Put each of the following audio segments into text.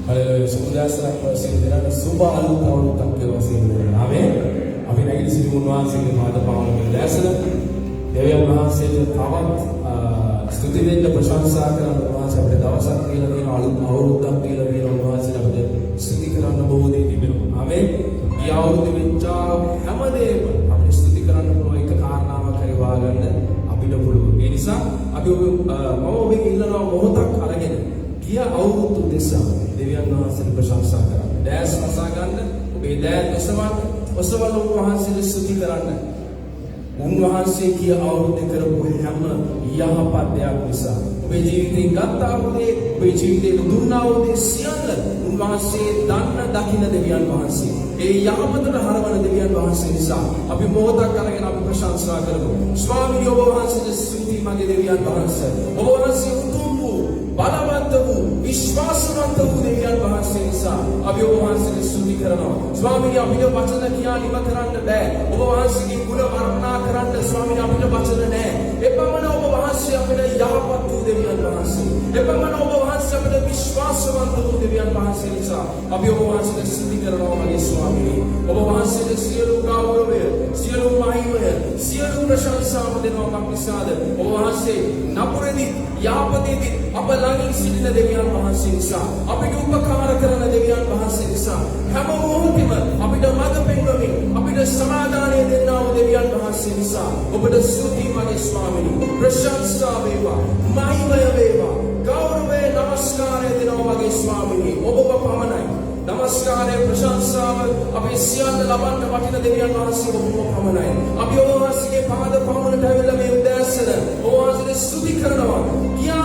Haleluya. Semoga sendirian suba alu tahu tak kewa sendirian. Amin. Amin lagi di sini munduan sini pada pangalan berdasar. Dewi Allah sendiri tamat. Stuti dengan bersansa kerana Allah sampai dawasa kira kira alu tak kira kira Allah sampai stuti kerana bahu di biru. Amin. Dia alu di bincang. Hamade. Amin stuti kerana bahu ikat karena makari bahagian. Amin dah bulu. Ini sah. Amin mau begini lah mau tak alangnya. Dia alu tu desa. Devian Mahasil bersansa kerana das masakan beda usawan Mahasil stuti kerana Mahasil kia aur dekar buhama यहाँ पाते आप मिसा बेजीते गत्ता उदे बेजीते दुन्ना उदे सियाल वहाँ से दान दाखिना देवियान वहाँ से ये यहाँ पर तो हरवान देवियान वहाँ से निसा अभी मोहता करेंगे ना अभी प्रशंसा करो स्वामी यो वहाँ से स्तुति मांगे देवियान वहाँ से वहाँ से उतुम्बु बालावंतबु विश्वासवंतबु देवियान वहाँ से निसा अभी वहाँ से स्तुति करना स्वामी ने अभी जो वचन किया निमा कराने दे वहाँ से की गुण वर्णना कराने स्वामी ने अभी जो वचन ने ये पमना वहाँ से अपने यहाँ पर तू देवियान वहाँ से ये पमना वहाँ से अपने विश्वासवंतबु देवियान वहाँ से निसा अभी वहाँ से स्तुति करना वाले स्वामी ने वहाँ से सियलु गावरवे सियलु माहिमे सियलु प्रशंसा मदेनो का पिसाद वहाँ से नपुरेदी यहाँ पर देती अब लागिंग सिलिना देवियान वहाँ से निसा अभी जो उपकार करना देवियान वहाँ से निसा हम मोहती में अभी जो मार्ग पेंगोमी अभी जो समाधान ये देना वो देवियान वहाँ से निसा अभी जो स्तुति मागे स्वामी प्रशंसा वेवा माहिमे वेवा गौरवे नमस्कार ये देना मागे स्वामी ओबो पामनाई नमस्कार प्रशंसा अभी सियान लबान का बाकी देवियान वहाँ से ओबो पामनाई अभी वहाँ से के पाद पामन टाइम लगे उद्देश्य वहाँ से स्तुति करना क्या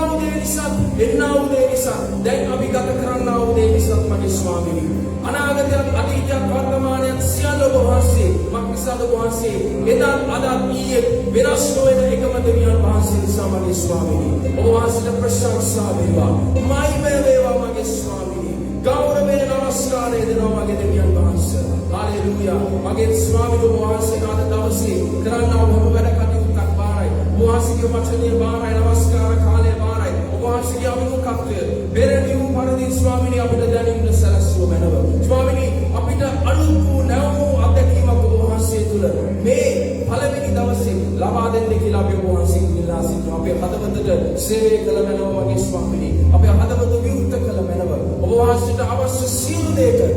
dan kami katakan nahu dewi satmani swami anagata aditya kartamane sialo bahasi makisado bahasi edan adat iye virasto ena ekamadeviyan bahasi samani swami bahasi na prasansa deva mai meva mage swami gaurave namaskar edena mage deviyan bahasi haleluya mage swami bahasi kada dawasi karana hum wada kati tak barai bahasi ke wachane barai namaskar khale barai bahasi ke amu kapte बेरेनी उपाधि स्वामी ने अपने जाने में सरस्वती में नव स्वामी ने अपने अनुकूल नवो अध्यक्ष मको वहाँसे तुल में फल में की दवसे लाभादेन देखी लाभे वहाँसे निलासी तो अपने हदवत सेवे कलम नव मगे स्वामी ने अपने हदवत विउत कलम नव वहाँसे तो अवश्य सील देकर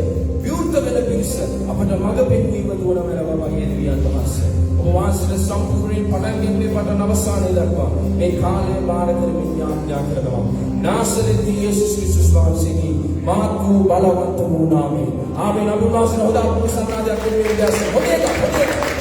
विउत में बिरस अपने मग पे कोई बदुना में नव मगे दिव्यान वहाँसे वहाँसे संपूर्ण पढ़ाई में पढ़ना नवसाने लगवा में खाले बार कर विज्ञान जाकर दवा नासरती यीशु क्रिस्टुस वांसिनी मातु बलवंतमु नामे आमीन अभिवादन होदा आपको सन्ना जाके मेरे जैसे होएगा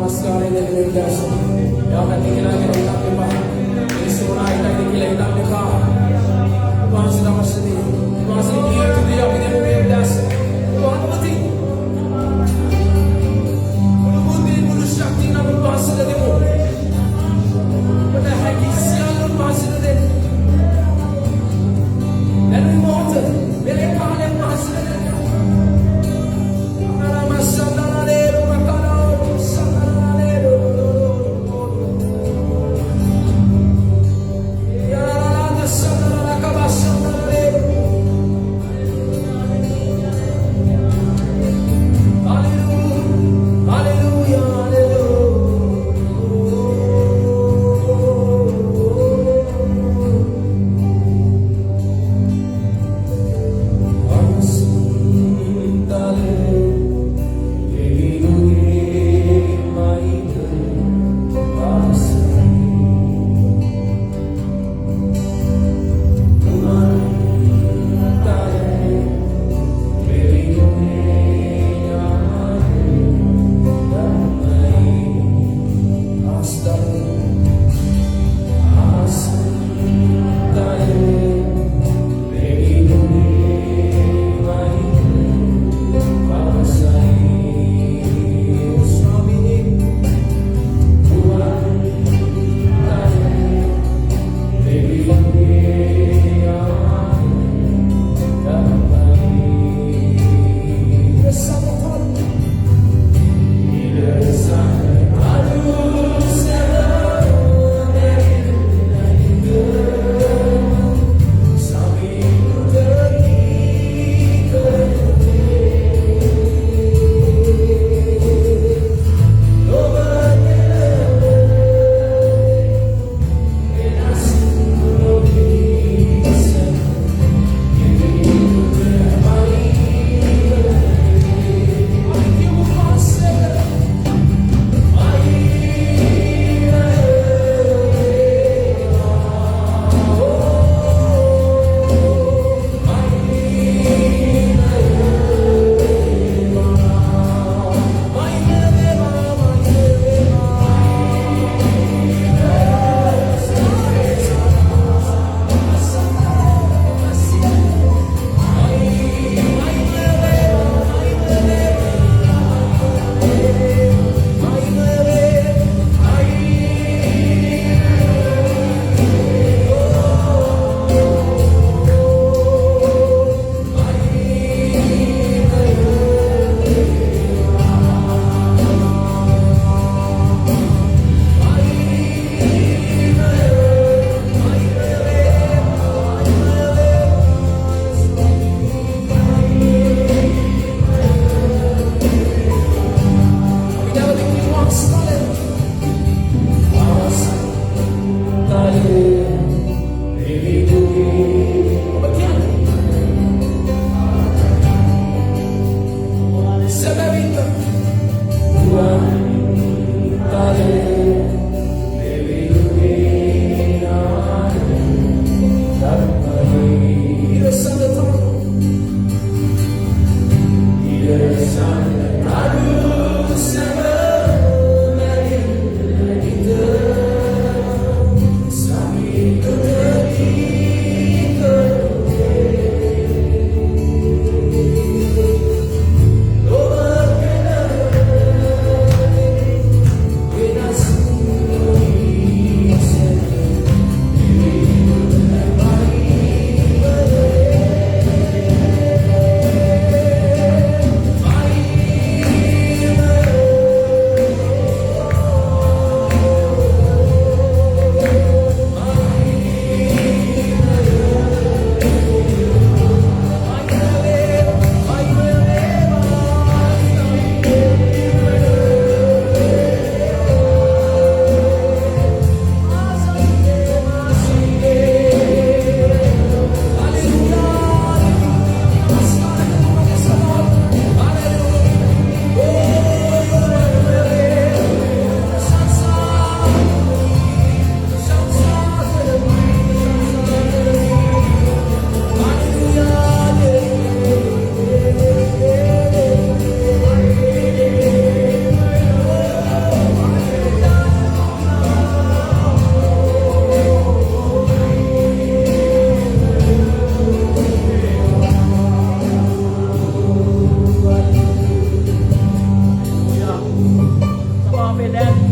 namaskar in the universe. Ya kami kailangan ng ilang iba. Yesu na itay di kila ilang iba. Tuhan sudah masih here to be up in the universe. Tuhan mati. Budi bulu syakti na berbahasa dari mu. Pada hari siang berbahasa dari. And immortal, very powerful berbahasa dari.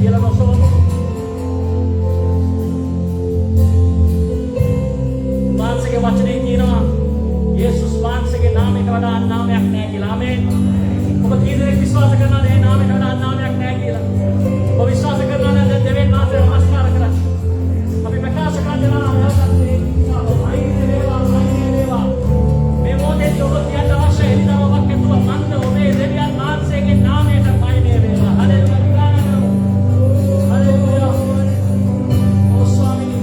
කියලා නොසලකමු. වහන්සේගේ වචනේ කියනවා යේසුස් වහන්සේගේ නාමයට වඩා නාමයක් නැහැ කියලා. ආමේන්. ඔබ කී දෙනෙක් විශ්වාස කරනවද මේ නාමයට වඩා නාමයක් නැහැ කියලා? ඔබ විශ්වාස කරනවද දෙවියන් වහන්සේ නමස්කාර කරන්න? අපි ප්‍රකාශ කරනවා මේ මොහොතේ ඔබ කියන්න අවශ්‍ය හිතාවක් ඇතුව මන්ද ඔබේ දෙවියන් වහන්සේගේ නාමයට පයින්නේ වේවා. හලෙලුයා. හලෙලුයා. ඕ ස්වාමී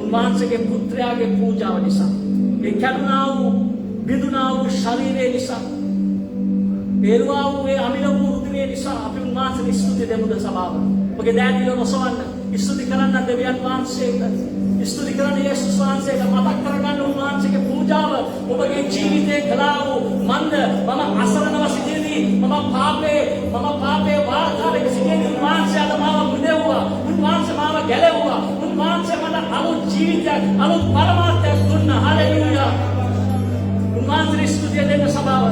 උන්වහන්සේගේ පුත්‍රයාගේ පූජාව නිසා ඒ කරුණා වූ බිඳුනා වූ ශරීරය නිසා පෙරුවා වූ ඒ අමිල වූ රුධිරය නිසා අපි උන්වහන්සේට ස්තුති දෙමුද සභාව. ඔබගේ දෑතිව නොසවන්න ස්තුති කරන්න දෙවියන් වහන්සේට ස්තුති කරන්න යේසුස් වහන්සේට මතක් කරගන්න උන්වහන්සේගේ පූජාව ඔබගේ ජීවිතේ කළා වූ මන්ද මම අසරණව සිටියේදී මම පාපේ වාර්තාවක සිටියේදී උන්වහන්සේ අද මාව මුදෙව්වා. උන්වහන්සේ මාව ගැලෙව්වා. උන්වහන්සේ මට අලුත් ජීවිතයක් අලුත් පරමාර්ථයක් දුන්නා. හලෙලූයා. උන්වහන්සේ ස්තුතිය දෙන්න සභාව.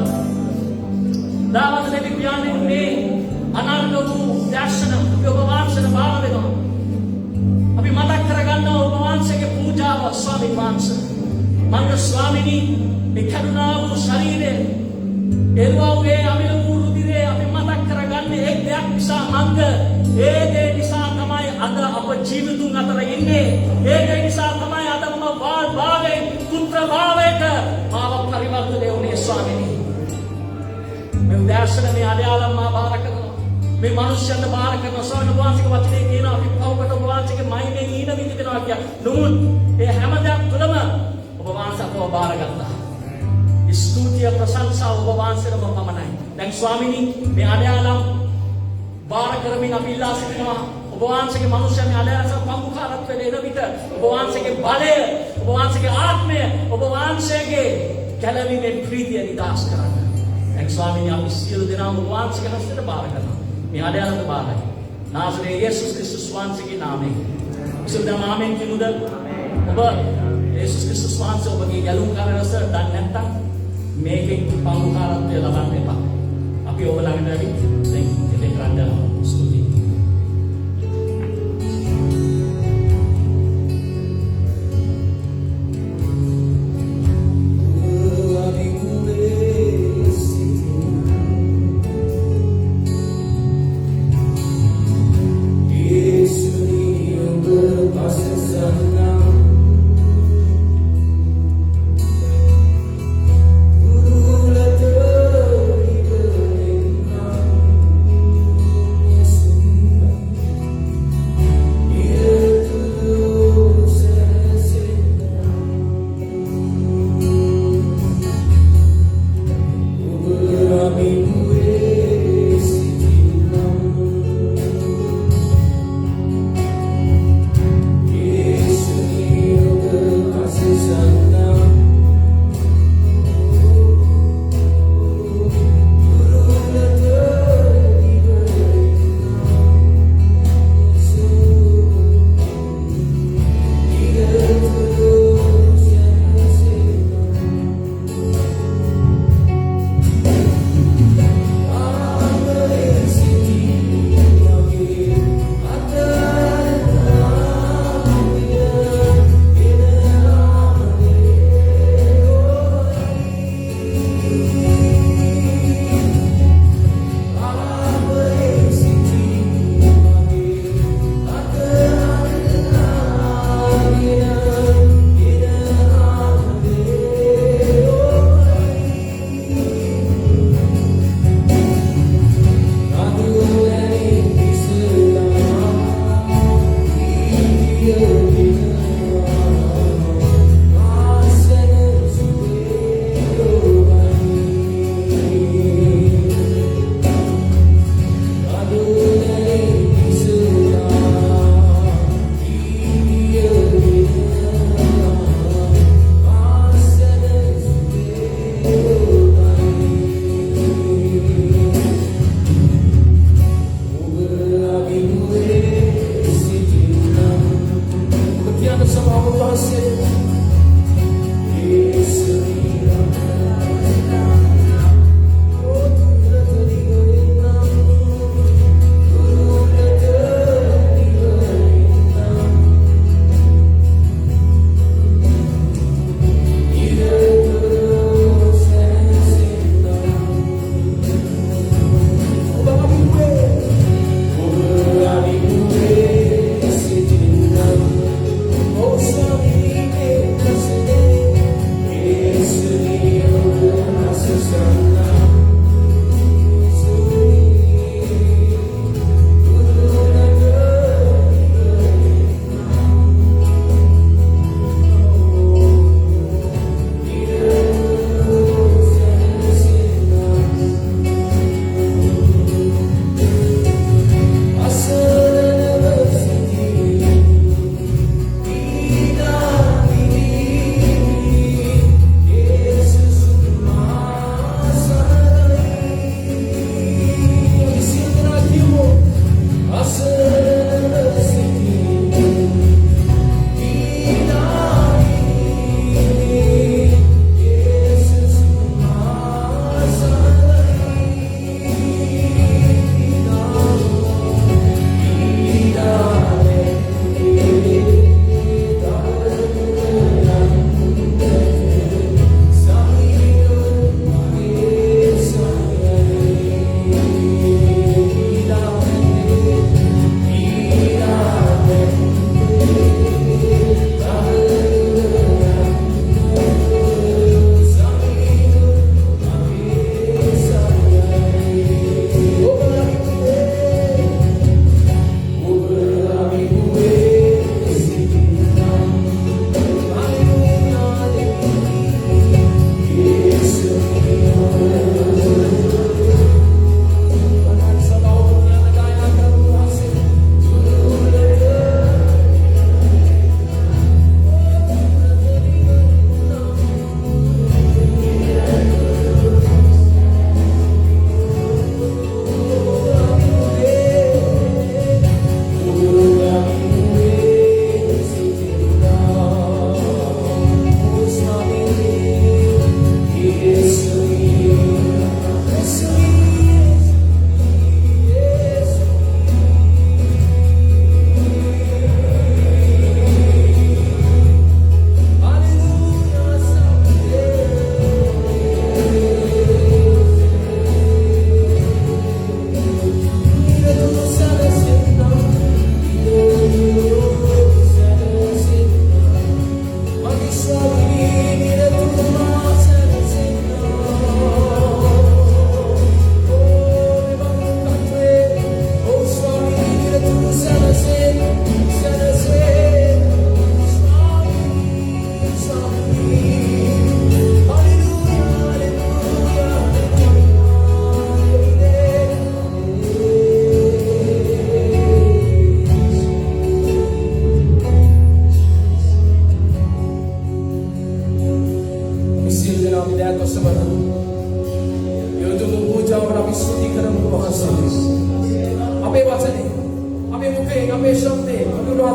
දාවන දෙවි පියාණෙනි අනන්ත වූ දර්ශන ඔබ වහන්සේට බාර දෙනවා. අපි මතක් කරගන්නවා ඔබ වහන්සේගේ පූජාව ස්වාමීන් වහන්සේ. මන්ද ස්වාමිනී මේ කරුණා වූ ශරීරය එරුවා වූ අමිල වූ රුධිරය අපි මතක් කරගන්නේ එක් දෙයක් නිසා මන්ද ඒ දේ නිසා තමයි අද අප ජීවිතුන් අතර ඉන්නේ. ඒ දේ නිසා තමයි අද මම භාවයෙන් පුත්‍ර භාවයට මාව පරිවර්තනය වුණේ ස්වාමිනී. මේ උදෑසන මේ අධ්‍යාලම් මා බාර කරනවා. මේ මිනිස්යන්ට බාර කරන සෝන වාසික වචනේ කියන අපි පවකට වාසික මයිනේ ඊන විදිනවා කිය. නමුත් ඒ හැම දෙයක් තුළම ඔබ වාසකව බාරගත්තා. ස්තුතිය ප්‍රශංසාව ඔබ වහන්සේටම පමණයි. දැන් ස්වාමිනී මේ අධ්‍යාලම් බාර කරමින් අපි ඉල්ලා සිටිනවා ඔබ වහන්සේගේ මනුෂ්‍යයන් අධ්‍යාස පංගුකාරත්වයේ එන විට ඔබ වහන්සේගේ බලය ඔබ වහන්සේගේ ආත්මය ඔබ වහන්සේගේ කැලවීමේ ප්‍රීතිය නිදාස් කරන්න. දැන් ස්වාමිනී අපි සියලු දෙනාම ඔබ වහන්සේගේ හස්තයට බාර කරනවා. මේ අධ්‍යාලම බාරයි. නාසරේ යේසුස් ක්‍රිස්තුස් වහන්සේගේ නාමයෙන්. සියලු දෙනාම ආමෙන් කියමුද? ඔබ යේසුස් ක්‍රිස්තුස් වහන්සේ ඔබගේ ගැලුම් කරනස දන්නේ නැත්නම් මේකෙන් පංගුකාරත්වය ලබන්න එපා. අපි ඔබ ළඟට ඇවිත් දැන් ඉතින් කරන්න ස්තුතියි. Guru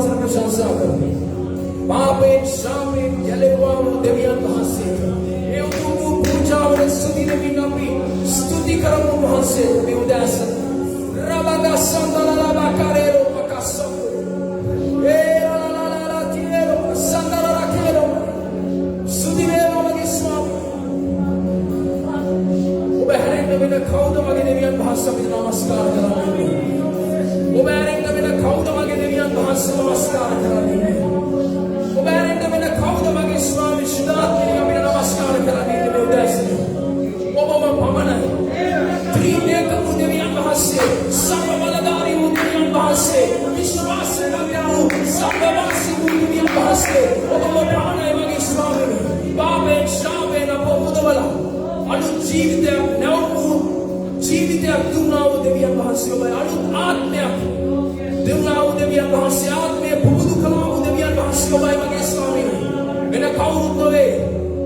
වහන්සේ ප්‍රශංසා කරමු. පාපයෙන් ශාපයෙන් ගැලෙවවා වූ දෙවියන් වහන්සේ ඒ උතුම් වූ පූජාවට ස්තුති දෙමින් අපි ස්තුති කරමු වහන්සේ ඔබේ උදෑසන රබගසන්දලලා බකරේරෝ මකස්සම් ඒ රලලලලා තිරෝ සන්දලලා කෙරෝ ස්තුති වේවා මගේ ස්වාමී. ඔබ හැරෙන්න වෙන කවුද මගේ දෙවියන් වහන්සේ අපි නමස්කාර කරන්නේ. ඔබ හැරෙන්න වෙන කවුද මගේ දෙවියන් වහන්සේ නමස්කාර කරන්නේ. ඔබ හැරෙන්න වෙන කවුද මගේ ස්වාමී ශුද්ධාත්මය අපි නමස්කාර කරන්නේ මේ උදෑසන. ඔබම පමණයි. ත්‍රිේක වූ දෙවියන් වහන්සේ සර්ව බලධාරී වූ දෙවියන් වහන්සේ විශ්වාසය ලබන සර්වවාසී වූ දෙවියන් වහන්සේ ඔබම පමණයි මගේ ස්වාමී. පාපයෙන් ශාපයෙන් අප මුදවලා අලුත් ජීවිතයක් නැවවූ ජීවිතයක් දුන්නා වූ දෙවියන් වහන්සේ ඔබ අලුත් ආත්මයක් දුන්නා වූ දෙවියන් වහන්සේ ආත්මය පුබුදු කළා වූ දෙවියන් වහන්සේ ඔබයි මගේ ස්වාමී. වෙන කවුරුත් නොවේ,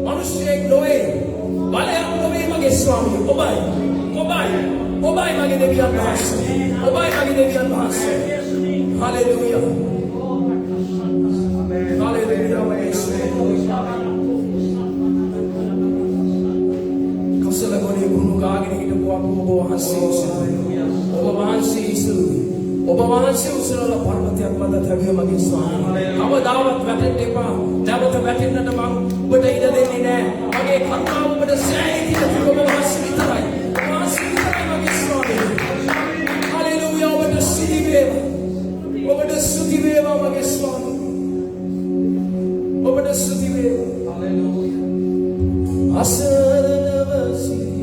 මිනිසෙක් නොවේ, බලයක් නොවේ මගේ ස්වාමී. ඔබයි මගේ දෙවියන් වහන්සේ. ඔබයි මගේ දෙවියන් වහන්සේ. හලෙලූයා. හලෙලූයා යේසුස්. කසලගොඩේ ගුණ ගාගෙන හිටපු ඔබ වහන්සේ ඔබ වහන්සේ ඉසුරුයි. ඔබ වහන්සේ උසරලා පර්වතයක් මත තැවිය මගේ ස්වාමී. කවදාවත් වැටෙන්න එපා. නැවත වැටෙන්නට මම ඔබට ඉඩ දෙන්නේ නැහැ. මගේ කර්තාව ඔබට සෑහීම ඔබ වහන්සේ විතරයි. වහන්සේ විතරයි මගේ ස්වාමී. හලෙලූයා. ඔබට ස්තුති වේවා. ඔබට ස්තුති වේවා මගේ ස්වාමී. ඔබට ස්තුති වේවා. හලෙලූයා. අසරණව සිටි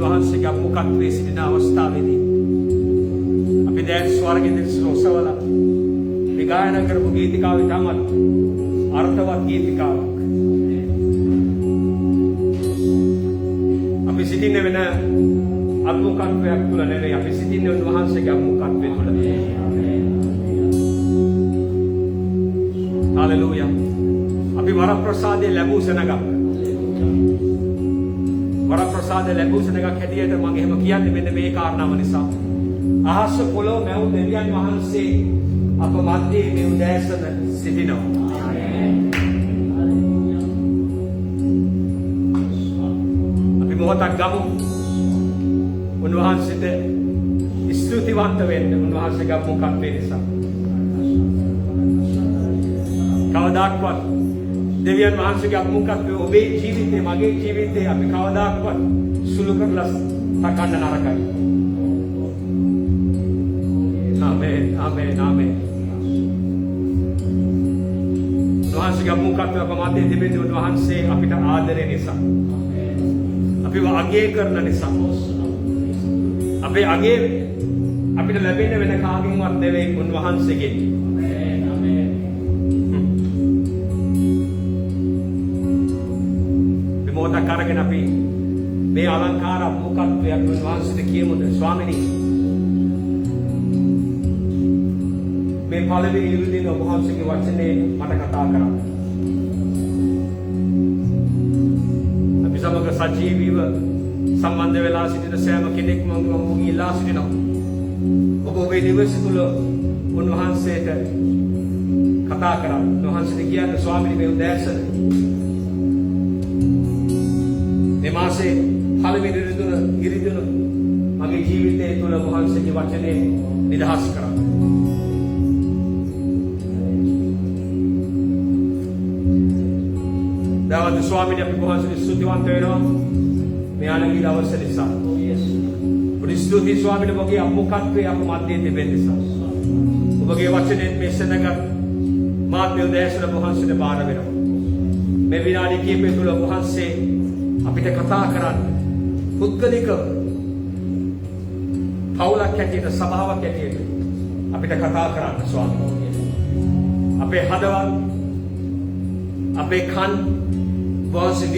වහන්සේගේ අපමුඛත්වයේ සිටින අවස්ථාවේදී අපි දැන් ස්වර්ගයෙන් ඔසවලා මේ ගායනා කරපු ගීතිකාව ඉතාමත් අර්ථවත් ගීතිකාවක්. සිටින්නේ වෙන අභිමුඛත්වයක් තුල නෙවෙයි. අපි සිටින්නේ උන්වහන්සේගේ අභිමුඛත්වය තුල. හalleluya. අපි වරප්‍රසාදයේ ලැබූ සෙනගක්. වරප්‍රසාදයේ ලැබූ සෙනගක් හැටියට මම එහෙම කියන්නේ මෙන්න මේ කාරණාව නිසා. අහස් පොළොව මැව් දෙවියන් වහන්සේ අප මැදේ මේ උදෑසන සිටිනවා. අපි මොහොතක් ගමු. උන්වහන්සේට ස්තුතිවන්ත වෙන්න උන්වහන්සේගේ අභිමුඛත්වය නිසා. කවදාක්වත් දෙවියන් වහන්සේගේ අභිමුඛත්වය ඔබේ ජීවිතේ මගේ ජීවිතේ අපි කවදාක්වත් සුළු කරලා තකන්න නරකයි. ආමේන් ආමේන් ආමේන්. උන්වහන්සේගේ අභිමුඛත්වය අප මැදේ තිබෙන්නේ උන්වහන්සේ අපිට ආදරය නිසා. අපිව අගය කරන නිසා. අපේ අගේ අපිට ලැබෙන්න වෙන කාගෙන්වත් නෙවෙයි උන්වහන්සේගෙන්. මොහොතක් අරගෙන අපි මේ අලංකාර අභිමුඛත්වයක් උන්වහන්සේට කියමුද? ස්වාමිනී, මේ පළවෙනි ඉරුදින ඔබ වහන්සේගේ වචනේ මට කතා කරන්න. අපි සමග සජීවීව සම්බන්ධ වෙලා සිටින සෑම කෙනෙක්ම මම ඉල්ලා සිටිනවා. ඔබ ඔබේ නිවස තුල උන්වහන්සේට කතා කරන්න. උන්වහන්සේට කියන්න, ස්වාමීනි මේ උදෑසන මේ මාසේ පළවෙනි ඉරිදුන මගේ ජීවිතය තුළ උන්වහන්සේගේ වචනේ නිදහස් කරන්න. දාවද ස්වාමීනි අපි උන්වහන්සේට ස්තුතිවන්ත වෙනවා. මේ අනගී දවස නිසා. ඔබට ස්තුති ස්වාමීනි ඔබගේ අභිමුඛත්වයේ අප මැදේ තිබෙන නිසා. ඔබගේ වචනේ මේ සෙනඟ මාත්‍ය උදෑසන වහන්සේට බාර වෙනවා. මේ විනාඩි කිහිපය තුළ වහන්සේ අපිට කතා කරන්න. පුද්ගලික පවුලක් හැටියට, සභාවක් හැටියට අපිට කතා කරන්න ස්වාමීනි. අපේ හදවත්, අපේ කන් වහන්සේ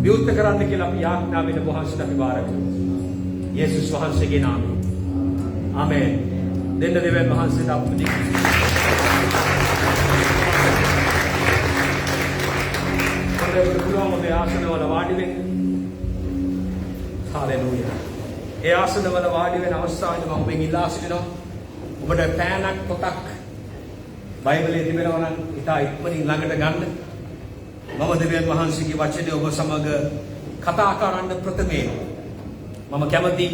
විවුර්ත කරන්න කියලා අපි යාඥා වෙන වහන්සේට අපි බාර ගන්නවා. යේසුස් වහන්සේගේ නාමයෙන්. ආමේන්. දෙන්න දෙවියන් වහන්සේට අපුදි. පුළුවන් ඔබේ ආසනවල වාඩි වෙන්න. හalleluya. ඒ ආසනවල වාඩි වෙන අවස්ථාවේදී මම ඔබෙන් ඉල්ලා සිටිනවා. ඔබට පෑනක් පොතක් බයිබලයේ තිබෙනවා නම් ඉතා ඉක්මනින් ළඟට ගන්න. මම දෙවියන් වහන්සේගේ වචනේ ඔබ සමග කතා කරන්න ප්‍රථමයෙන් මම කැමති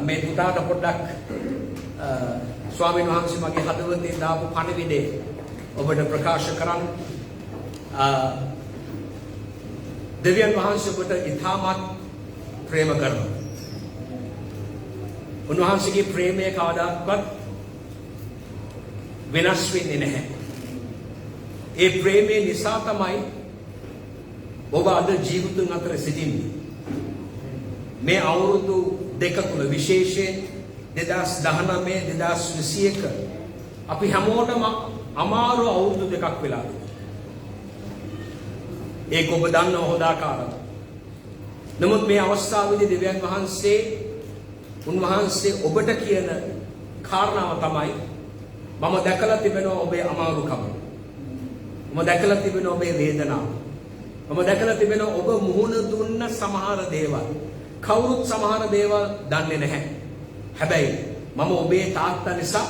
මේ පුතාට පොඩ්ඩක් ස්වාමීන් වහන්සේ මගේ හදවතේ දාපු පණිවිඩය ඔබට ප්‍රකාශ කරන්න. දෙවියන් වහන්සේ ඔබට ඉතාමත් ප්‍රේම කරනවා. උන්වහන්සේගේ ප්‍රේමය කවදාවත් වෙනස් වෙන්නේ නැහැ. ඒ ප්‍රේමය නිසා තමයි ඔබ අද ජීවිතුන් අතර සිටින්නේ. මේ අවුරුදු දෙක තුළ විශේෂයෙන් 2019 2021 අපි හැමෝටම අමාරු අවුරුදු දෙකක් වෙලා තියෙනවා. ඒක ඔබ දන්නව හොදාකාරව. නමුත් මේ අවස්ථාවේදී දෙවියන් වහන්සේ උන්වහන්සේ ඔබට කියන කාරණාව තමයි මම දැකලා තිබෙනවා ඔබේ අමාරුකම. මම දැකලා තිබෙනවා ඔබේ වේදනාව. මම දැකලා තිබෙනවා ඔබ මුහුණ දුන්න සමහර දේවල්. කවුරුත් සමහර දේවල් දන්නේ නැහැ. හැබැයි මම ඔබේ තාත්තා නිසා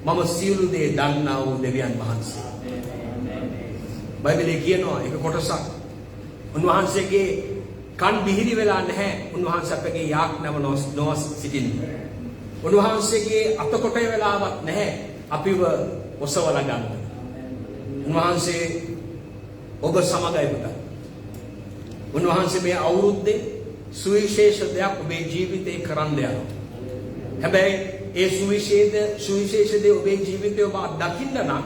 මම සියලු දේ දන්නා වූ දෙවියන් වහන්සේ. බයිබලයේ කියනවා එක කොටසක් උන්වහන්සේගේ කන් බිහිරි වෙලා නැහැ. උන්වහන්සේ අපගේ යාඥාව නොවස් සිටින්නේ. උන්වහන්සේගේ අතකොටේ වෙලාවක් නැහැ අපිව ඔසවලා ගන්න. උන්වහන්සේ ඔබ සමගයි පුතා. උන්වහන්සේ මේ අවුරුද්දේ සුවිශේෂ දෙයක් ඔබේ ජීවිතේ කරන්න යනවා. හැබැයි ඒ සුවිශේෂ දේ ඔබේ ජීවිතේ ඔබ දකින්න නම්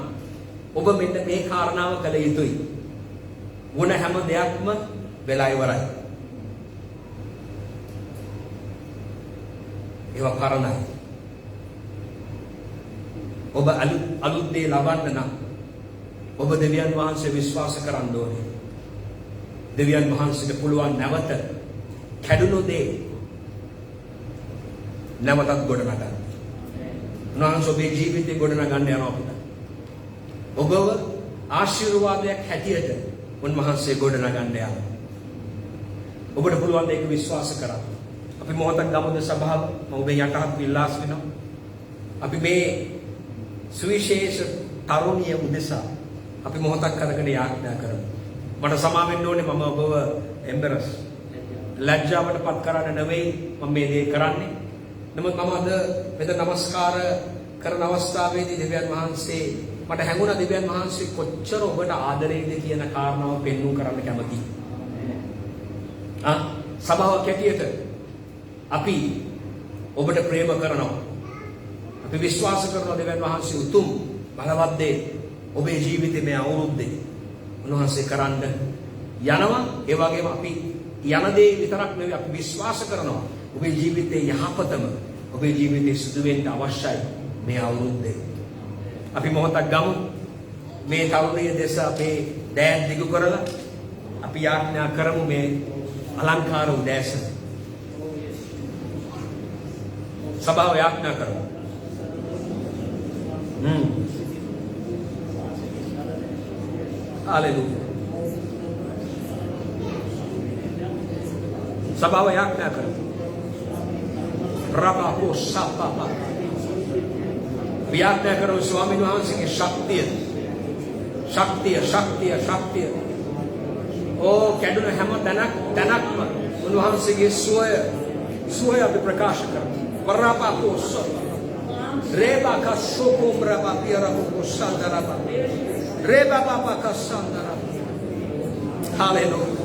ඔබ මෙන්න මේ කාරණාව කළ යුතුයි. වුණ හැම දෙයක්ම වෙලා ඉවරයි. ඒවා කරණයි. ඔබ අලුත් දේ ලබන්න නම් ඔබ දෙවියන් වහන්සේ විශ්වාස කරන්න ඕනේ. දෙවියන් වහන්සේට පුළුවන් නැවත කැඩුණු දේ නැවතත් ගොඩනගන්න. උන්වහන්සේ ඔබේ ජීවිතේ ගොඩනගන්න යනවා පුතා. ඔබව ආශිර්වාදයක් හැටියට උන්වහන්සේ ගොඩනගන්න යනවා. ඔබට පුළුවන් ද ඒක විශ්වාස කරන්න. අපි මොහොතක් ගමුද සභාව? මම ඔබේ යටහත් විලාස වෙනවා. අපි මේ සුවිශේෂ තරුණිය උදෙසා අපි මොහොතක් කරගෙන යාඥා කරමු. මට සමා වෙන්න ඕනේ මම ඔබව එම්බරස් ලැජ්ජාවටපත් කරන්න නෙවෙයි මම මේ දේ කරන්නේ. නමුත් මම අද මෙතන নমස්කාර කරන අවස්ථාවේදී දෙවියන් වහන්සේ මට හැඟුණා දෙවියන් වහන්සේ කොච්චර ඔබට ආදරෙයිද කියන කාරණාව පෙන්වු කරන්න කැමතියි. සභාවක් හැටියට අපි ඔබට ප්‍රේම කරනවා. අපි විශ්වාස කරනවා දෙවියන් වහන්සේ උතුම් බලවත් දේ ඔබේ ජීවිතේ මේ අවුරුද්දේ උන්වහන්සේ කරන්න යනවා. ඒ වගේම අපි යන දේ විතරක් නෙවෙයි අපි විශ්වාස කරනවා ඔබේ ජීවිතේ යහපතම ඔබේ ජීවිතේ සිදු වෙන්න අවශ්‍යයි මේ අවුරුද්දේ. අපි මොහොතක් ගමු මේ තරුණිය දෙස අපේ දෑත් දිගු කරලා අපි යාඥා කරමු මේ අලංකාර උදෑසන. සභාව යාඥා කරමු. Haleluya. සභාව යාඥා කරමු. රබාපෝ සපපා. යාඥා කරමු ස්වාමීන් වහන්සේගේ ශක්තිය. ශක්තිය. ඕ කැඩුණු හැම තැනක්ම උන්වහන්සේගේ සුවය අපි ප්‍රකාශ කරමු. රබාපෝ සප. රේබා කස්සෝකෝ රබා පියරබෝ සන්දරබා. රේබා බබා කස්සන්දරබා. Haleluya.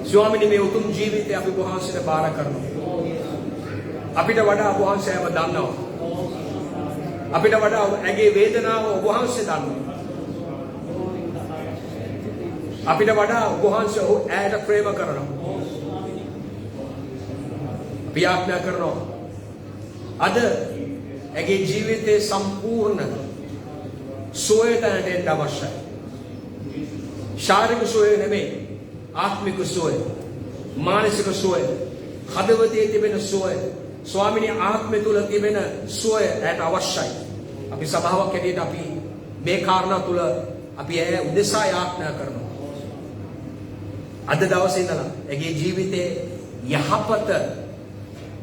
ස්වාමීනි මේ උතුම් ජීවිතය අපි වහන්සේට බාර කරනවා. අපිට වඩා වහන්සේව දන්නවා. අපිට වඩා ඇගේ වේදනාව වහන්සේ දන්නවා. අපිට වඩා වහන්සේ ඇයට ප්‍රේම කරනවා. ප්‍රාර්ථනා කරනවා. අද ඇගේ ජීවිතේ සම්පූර්ණ සුවයට ඇටෙන්න අවශ්‍යයි. ශාරීරික සුවය නෙමෙයි ආත්මික සුවය, මානසික සුවය, හදවතේ තිබෙන සුවය, ස්වාමිනී ආත්මය තුල තිබෙන සුවය ඇයට අවශ්‍යයි. අපි සභාවක් හැටියට අපි මේ කාරණා තුල අපි ඇය උදෙසා යාඥා කරනවා. අද දවසේ ඉඳලා ඇගේ ජීවිතේ යහපත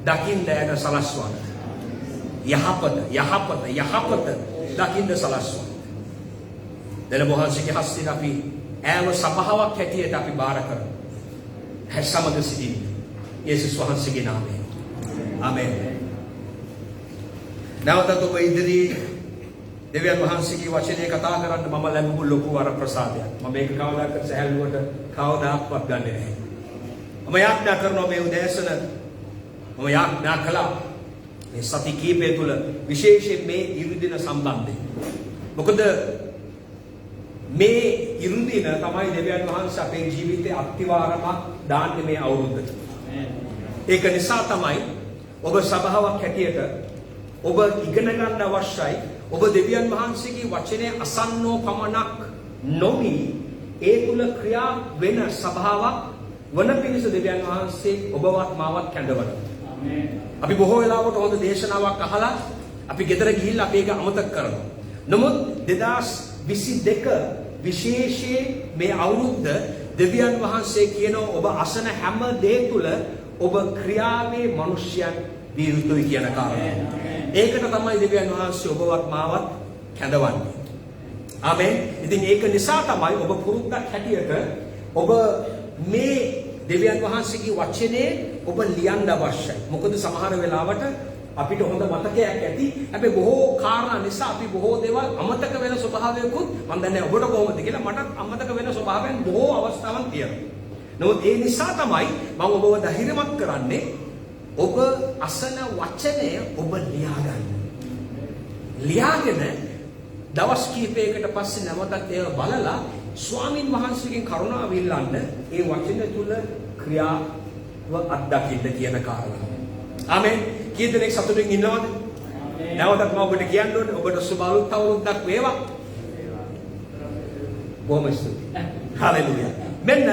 දකින්න ඇයට සලස්වන්න. යහපත දකින්න සලස්වන්න. දෙන වහන්සේගේ හස්තයෙන් අපි ඇව සභාවක් හැටියට අපි බාර කරමු. සමග සිටින්න. යේසුස් වහන්සේගේ නාමයෙන්. ආමෙන්. නැවතත් ඔබ ඉදිරියේ දෙවියන් වහන්සේගේ වචනේ කතා කරන්න මම ලැබුණු ලොකු වරප්‍රසාදයක්. මම මේක කවදාකවත් සැහැල්ලුවට කවදාක්වත් ගන්නෙ නැහැ. මම යාඥා කරනවා මේ උදෑසන මම යාඥා කළා මේ සති කීපය තුළ විශේෂයෙන් මේ ඉරුදින සම්බන්ධයෙන්. මොකද මේ ඉරුදින තමයි දෙවියන් වහන්සේ අපේ ජීවිතේ අත්විවරමක් දාන්නේ මේ අවුරුද්දට. ඒක නිසා තමයි ඔබ සභාවක් හැටියට ඔබ ඉගෙන ගන්න අවශ්‍යයි. ඔබ දෙවියන් වහන්සේගේ වචනය අසන්නෝ පමණක් නොවි ඒ තුල ක්‍රියා වෙන සභාවක් වන පිණිස දෙවියන් වහන්සේ ඔබවත් මාවත් කැඳවනවා. ආමේන්. අපි බොහෝ වෙලාවට හොඳ දේශනාවක් අහලා අපි ගෙදර ගිහිල්ලා අපි ඒක අමතක කරනවා. නමුත් 2022 විශේෂයෙන් මේ අවුරුද්ද දෙවියන් වහන්සේ කියනවා ඔබ අසන හැම දේ තුල ඔබ ක්‍රියාවේ මිනිසයන් විය යුතුයි කියන කාරණය. ඒකට තමයි දෙවියන් වහන්සේ ඔබවත් මාවත් කැඳවන්නේ. ආමේන්. ඉතින් ඒක නිසා තමයි ඔබ පුරුද්දක් හැටියට ඔබ මේ දෙවියන් වහන්සේගේ වචනේ ඔබ ලියන්න අවශ්‍යයි. මොකද සමහර වෙලාවට අපිට හොඳ මතකයක් ඇති. හැබැයි බොහෝ කාරණා නිසා අපි බොහෝ දේවල් අමතක වෙන ස්වභාවයකුත් මම දන්නේ ඔබට කොහොමද කියලා මටත් අමතක වෙන ස්වභාවයන් බොහෝ අවස්ථාවන් තියෙනවා. නමුත් ඒ නිසා තමයි මම ඔබව ධෛර්යමත් කරන්නේ ඔබ අසන වචනය ඔබ ලියාගන්න. ලියාගෙන දවස් කිහිපයකට පස්සේ නැවතත් ඒව බලලා ස්වාමින් වහන්සේගෙන් කරුණාව ඉල්ලන්න ඒ වචන තුල ක්‍රියාව අත්දකින්න කියන කාරණා. ආමෙන්. කී දෙනෙක් සතුටින් ඉන්නවද? නැවතත් මම ඔබට කියන්න ඕනේ ඔබට සුබ අවුරුද්දක් වේවා. බොහොම ස්තුතියි. හalleluya. මෙන්න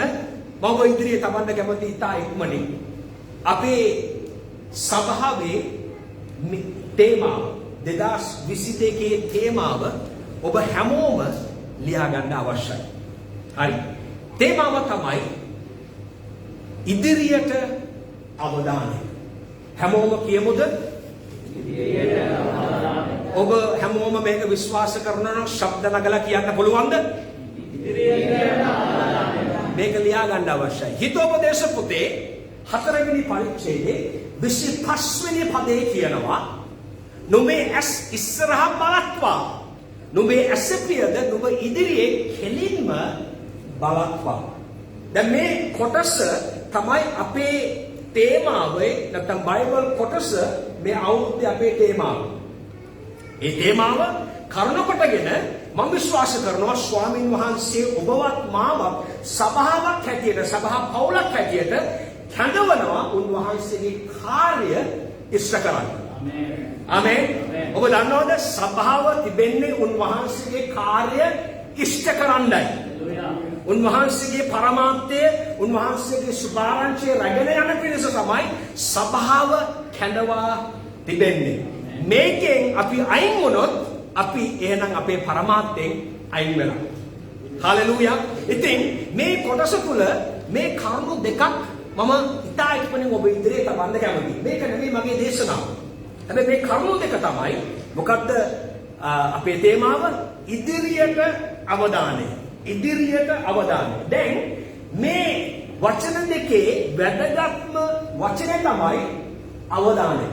මම ඉදිරියේ තබන්න කැමති ඉතා ඉක්මනින් අපේ සභාවේ තේමාව 2022 තේමාව ඔබ හැමෝම ලියා ගන්න අවශ්‍යයි. හරි. තේමාව තමයි ඉදිරියට අවධානය. හැමෝම කියමුද? ඉදිරියට අවධානය. ඔබ හැමෝම මේක විශ්වාස කරනවා නම් ශබ්ද නගලා කියන්න පුළුවන්ද? ඉදිරියට අවධානය. මේක ලියා ගන්න අවශ්‍යයි. හිතෝපදේශ පොතේ 4 වෙනි පරිච්ඡේදයේ 25 වෙනි පදේ කියනවා නුඹේ ඇස් ඉස්සරහා බලත්වා. නුඹේ ඇස පියද නුඹ ඉදිරියේ කෙලින්ම බලත්වා. දැන් මේ කොටස තමයි අපේ තේමාවේ නැත්නම් බයිබල් කොටස මේ අවුරුද්දේ අපේ තේමාව. ඒ තේමාව කරුණ කොටගෙන මම විශ්වාස කරනවා ස්වාමින් වහන්සේ ඔබවත් මාවත් සභාවක් හැටියට සභා පවුලක් හැටියට කැඳවනවා උන්වහන්සේගේ කාර්ය ඉෂ්ට කරන්න. ආමේන්. ඔබ දන්නවද සභාව තිබෙන්නේ උන්වහන්සේගේ කාර්ය ඉෂ්ට කරන්නයි. උන්වහන්සේගේ පරමාර්ථය උන්වහන්සේගේ සුභාරංචිය රැගෙන යන පිණිස තමයි සභාව කැඳවා තිබෙන්නේ. මේකෙන් අපි අයින් වුණොත් අපි එහෙනම් අපේ පරමාර්ථයෙන් අයින් වෙනවා. හලෙලූයා. ඉතින් මේ කොටස තුල මේ කරුණු දෙකක් මම ඉතා ඉක්මනින් ඔබ ඉදිරියේ තබන්න කැමතියි. මේක නෙමෙයි මගේ දේශනාව. හැබැයි මේ කරුණු දෙක තමයි මොකද්ද අපේ තේමාව ඉදිරියට අවධානය. ඉදිරියට අවධානය. දැන් මේ වචන දෙකේ වැදගත්ම වචනය තමයි අවධානය.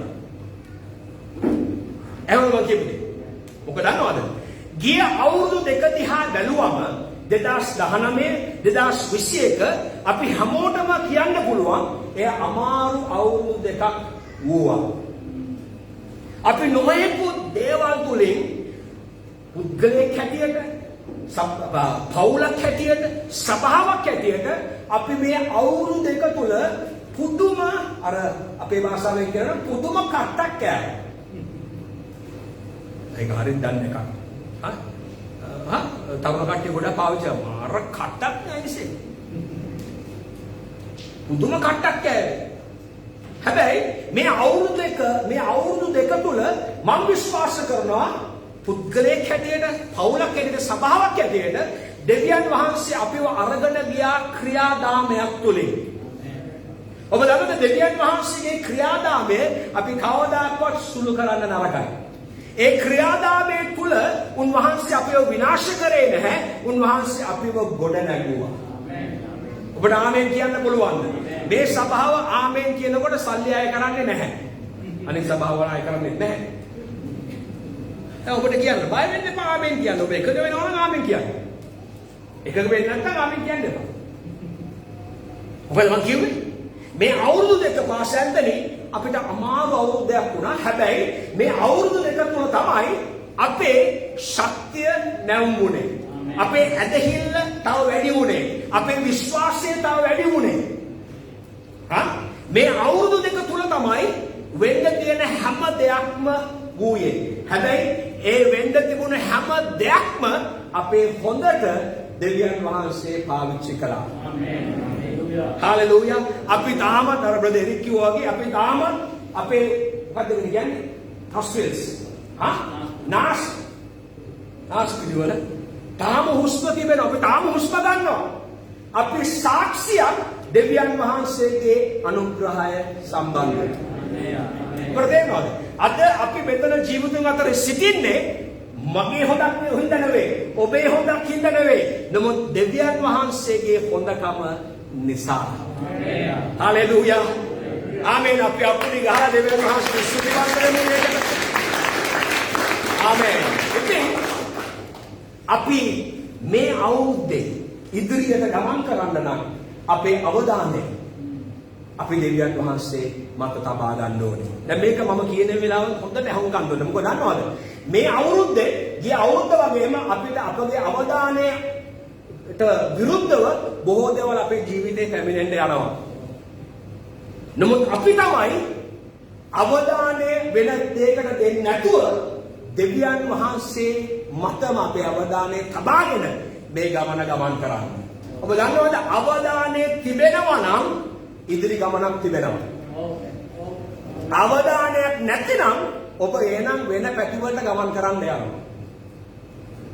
එහෙනම් මම කියන්නේ මොකද දන්නවද? ගිය අවුරුදු දෙක දිහා බැලුවම 2019 2021 අපි හැමෝටම කියන්න පුළුවන් එය අමාරු අවුරුදු දෙකක් වුණා. අපි නොයෙකුත් දේවල් තුලින් පුද්ගලයෙක් හැටියට පවුලක් හැටියට සභාවක් හැටියට අපි මේ අවුරුදු දෙක තුල පුදුම අර අපේ භාෂාවෙන් කියන පුදුම කට්ටක් කෑවා. ඒක හරියට දන්නේ එකක්. තවන කට්ටිය ගොඩක් පාවිච්චි කරනවා. අර කට්ටක් නෑනේ. පුදුම කට්ටක් කෑවේ. හැබැයි මේ අවුරුදු දෙක තුල මම විශ්වාස කරනවා පුද්ගලයෙක් හැටියට පවුලක් හැටියට සභාවක් හැටියට දෙවියන් වහන්සේ අපිව අරගෙන ගියා ක්‍රියාදාමයක් තුලින්. ඔබ දන්නවද දෙවියන් වහන්සේගේ ක්‍රියාදාමය අපි කවදාකවත් සුළු කරන්න නරකයි. ඒ ක්‍රියාදාමයේ තුල උන්වහන්සේ අපිව විනාශ කරේ නැහැ. උන්වහන්සේ අපිව ගොඩ නැගුවා. ඔබට ආමෙන් කියන්න පුළුවන්ද? මේ සභාව ආමෙන් කියනකොට සල්ලි අය කරන්නේ නැහැ. අනිත් සභාවල අය කරන්නේ නැහැ. දැන් ඔබට කියන්න බය වෙන්න එපා ආමෙන් කියන්න. ඔබ එකද වෙනවා නම් ආමෙන් කියන්න. එකද වෙන්නේ නැත්නම් ආමෙන් කියන්න එපා. ඔබ මං කිව්වේ මේ අවුරුදු දෙක පාස ඇන්දලි අපිට අමාරු අවුරුද්දක් වුණා. හැබැයි මේ අවුරුදු දෙක තුන තමයි අපේ ශක්තිය නැවුමුනේ. අපේ ඇදහිල්ල තව වැඩි වුණේ. අපේ විශ්වාසය තව වැඩි වුණේ. මේ අවුරුදු දෙක තුල තමයි වෙන්න තියෙන හැම දෙයක්ම වූයේ. හැබැයි ඒ වෙන්න තිබුණ හැම දෙයක්ම අපේ හොඳට දෙවියන් වහන්සේ පාවිච්චි කළා. ආමේන්. හalleluya. අපි තාමත් අර බ්‍රදර් එරික් කිව්වා වගේ අපි තාමත් අපේ මොකද්ද කියන්නේ? හොස්පිටල්ස්. නාස් පිළිවෙල තාම හුස්ම තිබෙනවා. අපි තාම හුස්ම ගන්නවා. අපි සාක්ෂියක් දෙවියන් වහන්සේගේ අනුග්‍රහය සම්බන්ධව. ප්‍රදේනවාද? අද අපි මෙතන ජීවිතුන් අතර සිටින්නේ මගේ හොඳක් නෙවෙයි, ඔබේ හොඳක් හින්දා නෙවෙයි. නමුත් දෙවියන් වහන්සේගේ හොඳකම නිසා. හalleluya. ආමේන්. අපි අපුඩි ගහලා දෙවියන් වහන්සේ ස්තුතිවන්ත වෙමු මේකට. ආමේන්. ඉතින් අපි මේ අවුරුද්දේ ඉදිරියට ගමන් කරන්න නම් අපේ අවධානය අපි දෙවියන් වහන්සේ මත තබා ගන්න ඕනේ. දැන් මේක මම කියන වෙලාව හොඳට අහුම්කම් දෙන්න. මොකද දන්නවද? මේ අවුරුද්දේ ගිය අවුරුද්ද වගේම අපිට අපගේ අවධානයට විරුද්ධව බොහෝ දේවල් අපේ ජීවිතේ පැමිණෙන්න යනවා. නමුත් අපි තමයි අවධානය වෙන දෙයකට දෙන්නේ නැතුව දෙවියන් වහන්සේ මතම අපේ අවධානය තබාගෙන මේ ගමන ගමන් කරන්නේ. ඔබ දන්නවද අවදානයේ තිබෙනවා නම් ඉදිරි ගමනක් තිබෙනවා. අවදානයක් නැතිනම් ඔබ එනම් වෙන පැතිවලට ගමන් කරන්න යනවා.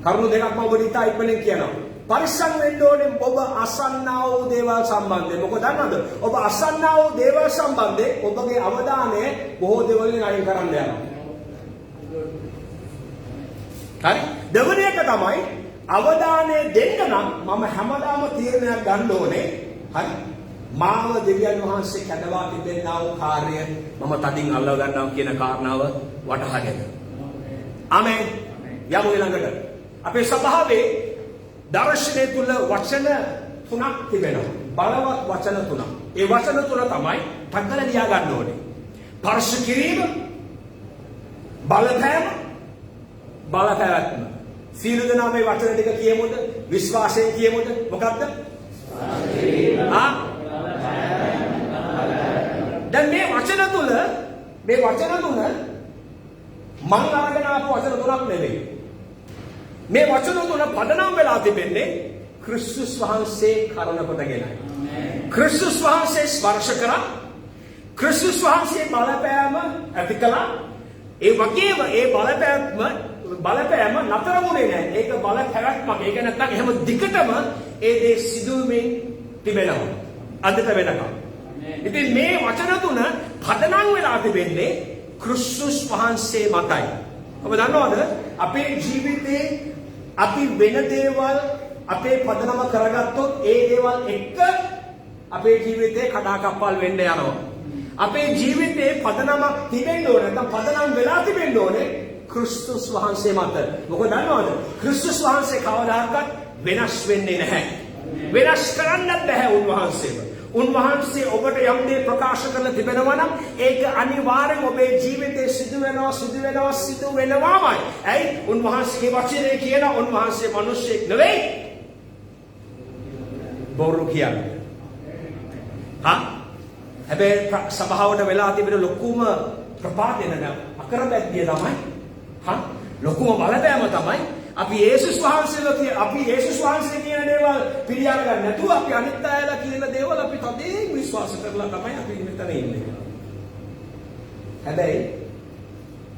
කරුණු දෙකක් මම ඔබට ඉතා ඉක්මනින් කියනවා. පරිස්සම් වෙන්න ඕනේ ඔබ අසන්නා වූ දේවල් සම්බන්ධයෙන්. මොකද දන්නවද? ඔබ අසන්නා වූ දේවල් සම්බන්ධයෙන් ඔබගේ අවධානය බොහෝ දේවල්වලින් අයින් කරන්න යනවා. හරි? දෙවෙනි එක තමයි අවධානය දෙන්න නම් මම හැමදාම තීරණයක් ගන්න ඕනේ. හරි? මාව දෙවියන් වහන්සේ කැඳවා තිබෙනා වූ කාර්යය මම තදින් අල්ලව ගන්නවා කියන කාරණාව වටහාගෙන. ආමෙන්. යමු ඊළඟට. අපේ සභාවේ දර්ශනය තුල වචන තුනක් තිබෙනවා. බලවත් වචන තුනක්. ඒ වචන තුන තමයි ටක්කල ලියා ගන්න ඕනේ. ස්පර්ශ කිරීම, බලපෑම, බලපෑම. සීල දෙනා මේ වචන ටික කියමුද? විශ්වාසයෙන් කියමුද? මොකක්ද? දැන් මේ වචන තුන මං අරගෙන ආපු වචන තුනක් නෙවෙයි. මේ වචන තුන පදනම් වෙලා තිබෙන්නේ ක්‍රිස්තුස් වහන්සේ කරන කොටගෙනයි. ක්‍රිස්තුස් වහන්සේ ස්පර්ශ කරා. ක්‍රිස්තුස් වහන්සේ බලපෑම ඇති කළා. ඒ වගේම ඒ බලපෑම නතර වුණේ නැහැ. ඒක බලපෑමක්. ඒක නැත්තම් එහෙම දිගටම ඒ දේ සිදුවීමෙන් තිබෙනවා. අදට වෙනකම්. ඉතින් මේ වචන තුන පදනම් වෙලා තිබෙන්නේ ක්‍රිස්තුස් වහන්සේ මතයි. ඔබ දන්නවද අපේ ජීවිතේ අපි වෙන දේවල් අපේ පදනම කරගත්තොත් ඒ දේවල් එක්ක අපේ ජීවිතේ කඩාකප්පල් වෙන්න යනවා. අපේ ජීවිතේ පදනමක් තිබෙන්න ඕනේ. නැත්නම් පදනම් වෙලා තිබෙන්න ඕනේ ක්‍රිස්තුස් වහන්සේ මත. මොකද දන්නවද? ක්‍රිස්තුස් වහන්සේ කවදාකවත් වෙනස් වෙන්නේ නැහැ. වෙනස් කරන්නත් බෑ උන්වහන්සේව. උන්වහන්සේ ඔබට යම් දේ ප්‍රකාශ කරලා තිබෙනවා නම් ඒක අනිවාර්යෙන් ඔබේ ජීවිතේ සිදු වෙනවාමයි. ඇයි? උන්වහන්සේගේ වචනේ කියන උන්වහන්සේ මිනිස්සෙක් නෙවෙයි. බොරු කියන්නේ. හැබැයි සභාවට වෙලා තිබෙන ලොකුම ප්‍රපාදන අකරබැද්දිය තමයි ලොකුම බලපෑම තමයි අපි යේසුස් වහන්සේ කියන දේවල් පිළිඅර ගන්න නැතුව අපි අනිත් අයලා කියන දේවල් අපි තදින් විශ්වාස කරලා තමයි අපි මෙතන ඉන්නේ. හැබැයි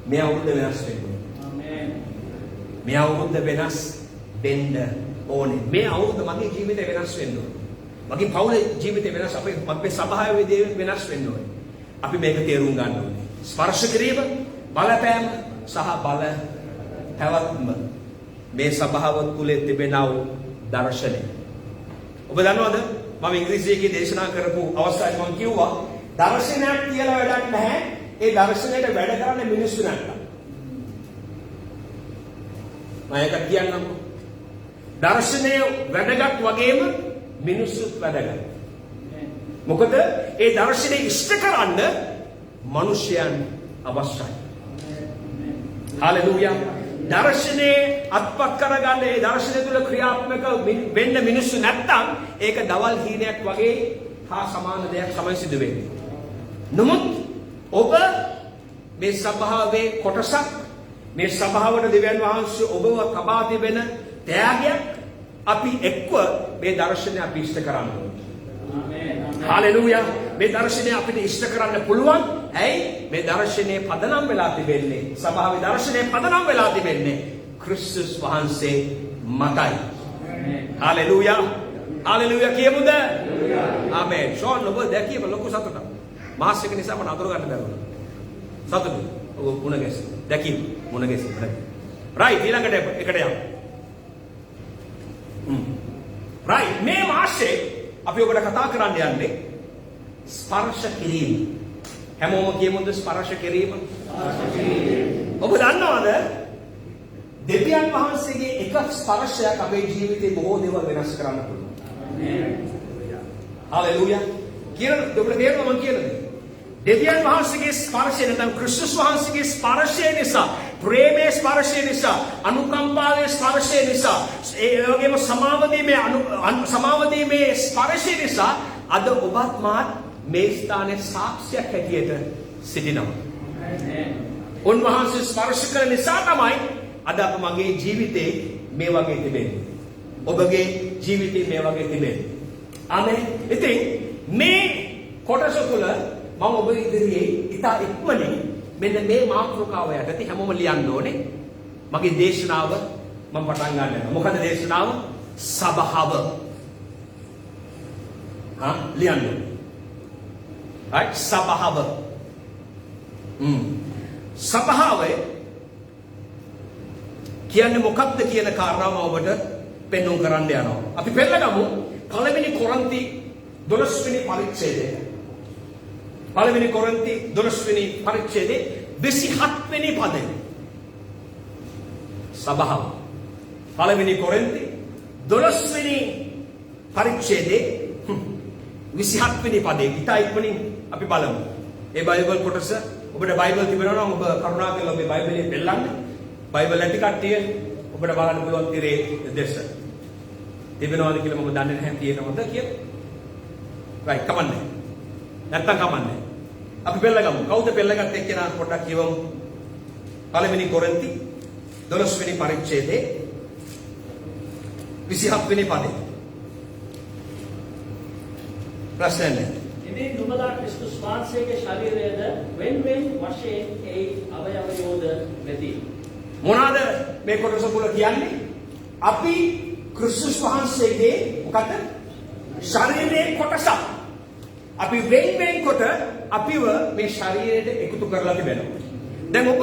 මේ අවුරුද්ද වෙනස් වෙන්න ඕනේ. ආමේන්. මේ අවුරුද්ද වෙනස් වෙන්න ඕනේ. මේ අවුරුද්ද මගේ ජීවිතේ වෙනස් වෙන්න ඕනේ. මගේ පවුලේ ජීවිතේ වෙනස්, අපේ සභාවේ දේ වෙනස් වෙන්න ඕනේ. අපි මේක තේරුම් ගන්න ඕනේ. ස්පර්ශ කිරීම, බලපෑම සහ බල පැවැත්ම මේ සභාව තුලේ තිබෙනා වූ දර්ශනය. ඔබ දන්නවද මම ඉංග්‍රීසියේ දේශනා කරපු අවස්ථාවේ මම කිව්වා දර්ශනයක් කියලා වැඩක් නැහැ. ඒ දර්ශනයට වැඩ කරන්නේ මිනිස්සු නැත්තම්. මම ඒක කියන්නම්. දර්ශනය වැඩගත් වගේම මිනිස්සුත් වැඩගත්. මොකද ඒ දර්ශනය ඉෂ්ට කරන්න මිනිසයන් අවශ්‍යයි. හalleluya. දර්ශනේ අත්පත් කරගන්න ඒ දර්ශනය තුළ ක්‍රියාත්මක වෙන්න මිනිස්සු නැත්තම් ඒක දවල් හීනයක් වගේ හා සමාන දෙයක් තමයි සිදු වෙන්නේ. නමුත් ඔබ මේ සභාවේ කොටසක්, මේ සභාවට දෙවියන් වහන්සේ ඔබව තබා තිබෙන ත්‍යාගයක් අපි එක්ව මේ දර්ශනය අපි ඉෂ්ට කරන්න ඕනේ. ආමේන්. හalleluya. මේ දර්ශනය අපිට ඉෂ්ට කරන්න පුළුවන්. ඇයි? මේ දර්ශනයේ පදනම් වෙලා තිබෙන්නේ, සභාවේ දර්ශනයේ පදනම් වෙලා තිබෙන්නේ ක්‍රිස්තුස් වහන්සේ මතයි. හalleluya. හalleluya කියමුද? ආමේන්. ෂෝන් ඔබ දැකියම ලොකු සතුටක්. මාස් එක නිසා මම අඳුර ගන්න බැරුණා. සතුටුයි. ඔබ මුණ ගැසෙ. දැකීම මුණ ගැසෙ. රයිට්. ඊළඟට එකට යමු. රයිට්. මේ මාසේ අපි ඔබට කතා කරන්න යන්නේ ස්පර්ශ කිරීම. හැමෝම කියමුද ස්පර්ශ කිරීම? ඔබ දන්නවද දෙවියන් වහන්සේගේ එක ස්පර්ශයක් අපේ ජීවිතේ බොහෝ දේවල් වෙනස් කරන්න පුළුවන්. හalleluya. කියන ඔබට තේරෙනවද මම කියන්නේ? දෙවියන් වහන්සේගේ ස්පර්ශය නැත්නම් ක්‍රිස්තුස් වහන්සේගේ ස්පර්ශය නිසා, ප්‍රේමයේ ස්පර්ශය නිසා, අනුකම්පාවේ ස්පර්ශය නිසා, ඒ වගේම සමාවදීමේ ස්පර්ශය නිසා අද ඔබත් මාත් මේ ස්ථානයේ සාක්ෂියක් හැටියට සිටිනවා. උන්වහන්සේ ස්පර්ශ කළ නිසා තමයි අද අප මගේ ජීවිතේ මේ වගේ තිබෙන්නේ. ඔබගේ ජීවිතේ මේ වගේ තිබෙන්නේ. ආමේන්. ඉතින් මේ කොටස තුළ මම ඔබ ඉදිරියේ ඉතා ඉක්මනින් මෙන්න මේ මාතෘකාව යටතේ හැමෝම ලියන්න ඕනේ. මගේ දේශනාව මම පටන් ගන්නවා. මොකද දේශනාව? සබහාව. ලියන්න. right? සබහාව. සබහාවේ කියන්නේ මොකක්ද කියන කාරණාව ඔබට පෙන්වන්න කරන්න යනවා. අපි පෙන්නගමු පළවෙනි කොරින්ති 12 වෙනි පරිච්ඡේදය. පළවෙනි කොරින්ති 12 වෙනි පරිච්ඡේදයේ 27 වෙනි පදය. සබහාව. පළවෙනි කොරින්ති 12 වෙනි පරිච්ඡේදයේ 27 වෙනි පදේ. ඉතා ඉක්මනින් අපි බලමු. ඒ බයිබල් කොටස ඔබට බයිබල් තිබෙනවා නම් ඔබ කරුණාකරලා ඔබේ බයිබලයේ පෙළන්න. බයිබල් ඇති කට්ටිය ඔබට බලන්න පුළුවන් තිරේ දෙස. තිබෙනවද කියලා මම දන්නේ නැහැ තියෙනවද කියලා. right කමන්නේ. නැත්තම් කමන්නේ. අපි පෙළගමු. කවුද පෙළගත්තේ කියලා පොඩ්ඩක් කියවමු. පළවෙනි කොරින්ති 12 වෙනි පරිච්ඡේදයේ 27 වෙනි පදේ. ප්‍රශ්න නැහැ. ඉතින් නුඹලා ක්‍රිස්තුස් වහන්සේගේ ශරීරයද වෙන වශයෙන් ඒ අවයවයෝද වෙති. මොනවාද මේ කොටස තුල කියන්නේ? අපි ක්‍රිස්තුස් වහන්සේගේ මොකද? ශරීරයේ කොටසක්. අපි වෙන කොට අපිව මේ ශරීරයට එකතු කරලා තිබෙනවා. දැන් ඔබ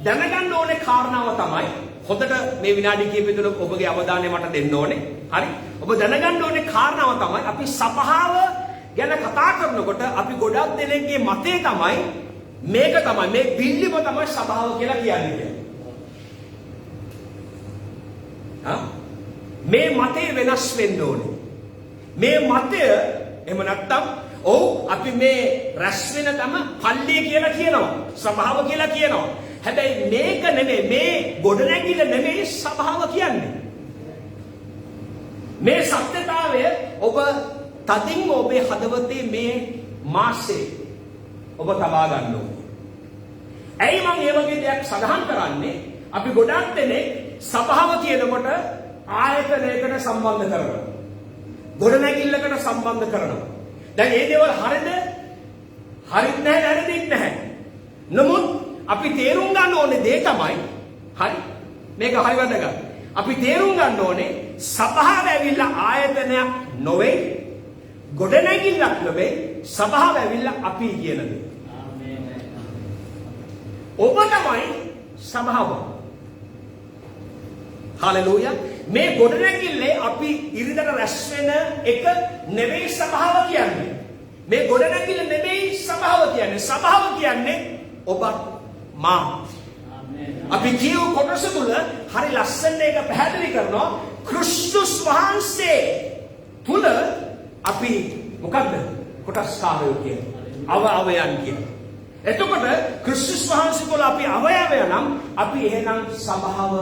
දැනගන්න ඕනේ කාරණාව තමයි හොඳට මේ විනාඩි කිහිපය තුළ ඔබගේ අවධානය මට දෙන්න ඕනේ. හරි? ඔබ දැනගන්න ඕනේ කාරණාව තමයි අපි සබහාව ගැන කතා කරනකොට අපි ගොඩක් දෙනෙක්ගේ මතය තමයි මේක තමයි මේ බිල්ලිම තමයි සබහාව කියලා කියන්නේ. මේ මතය වෙනස් වෙන්න ඕනේ. මේ මතය එහෙම නැත්තම් අපි මේ රැස් වෙන තම පල්ලිය කියලා කියනවා. සබහාව කියලා කියනවා. හැබැයි මේක නෙමෙයි මේ ගොඩනැගිල්ල නෙමෙයි සබහාව කියන්නේ. මේ සත්‍යතාවය ඔබ තදින්ම ඔබේ හදවතේ මේ මාසේ ඔබ තබා ගන්න ඕනේ. ඇයි මම මේ වගේ දෙයක් සඳහන් කරන්නේ? අපි ගොඩක් දෙනෙක් සබහාව කියනකොට ආයතනයකට සම්බන්ධ කරනවා. ගොඩනැගිල්ලකට සම්බන්ධ කරනවා. දැන් මේ දේවල් හරිද? හරිත් නැහැ, වැරදිත් නැහැ. නමුත් අපි තේරුම් ගන්න ඕනේ දේ තමයි හරි මේක හරි වැදගත්. අපි තේරුම් ගන්න ඕනේ සබහාව ඇවිල්ලා ආයතනයක් නොවේ, ගොඩනැගිල්ලක් නෙවෙයි, සබහාව ඇවිල්ලා අපි කියන දේ. ආමේන්. ඔබ තමයි සබහාව. හලෙලූයා. මේ ගොඩනැගිල්ලේ අපි ඉරිදට රැස් වෙන එක නෙවෙයි සබහාව කියන්නේ. මේ ගොඩනැගිල්ල නෙවෙයි සබහාව කියන්නේ. සබහාව කියන්නේ ඔබත් මා. අපි කියව කොටස තුල හරි ලස්සන එක පැහැදිලි කරනවා. ක්‍රිස්තුස් වහන්සේ තුල අපි මොකද්ද? කොටස්කාරයෝ කියන්නේ. අවයවයන් කියන්නේ. එතකොට ක්‍රිස්තුස් වහන්සේ තුල අපි අවයවය නම් අපි එහෙනම් සබහාව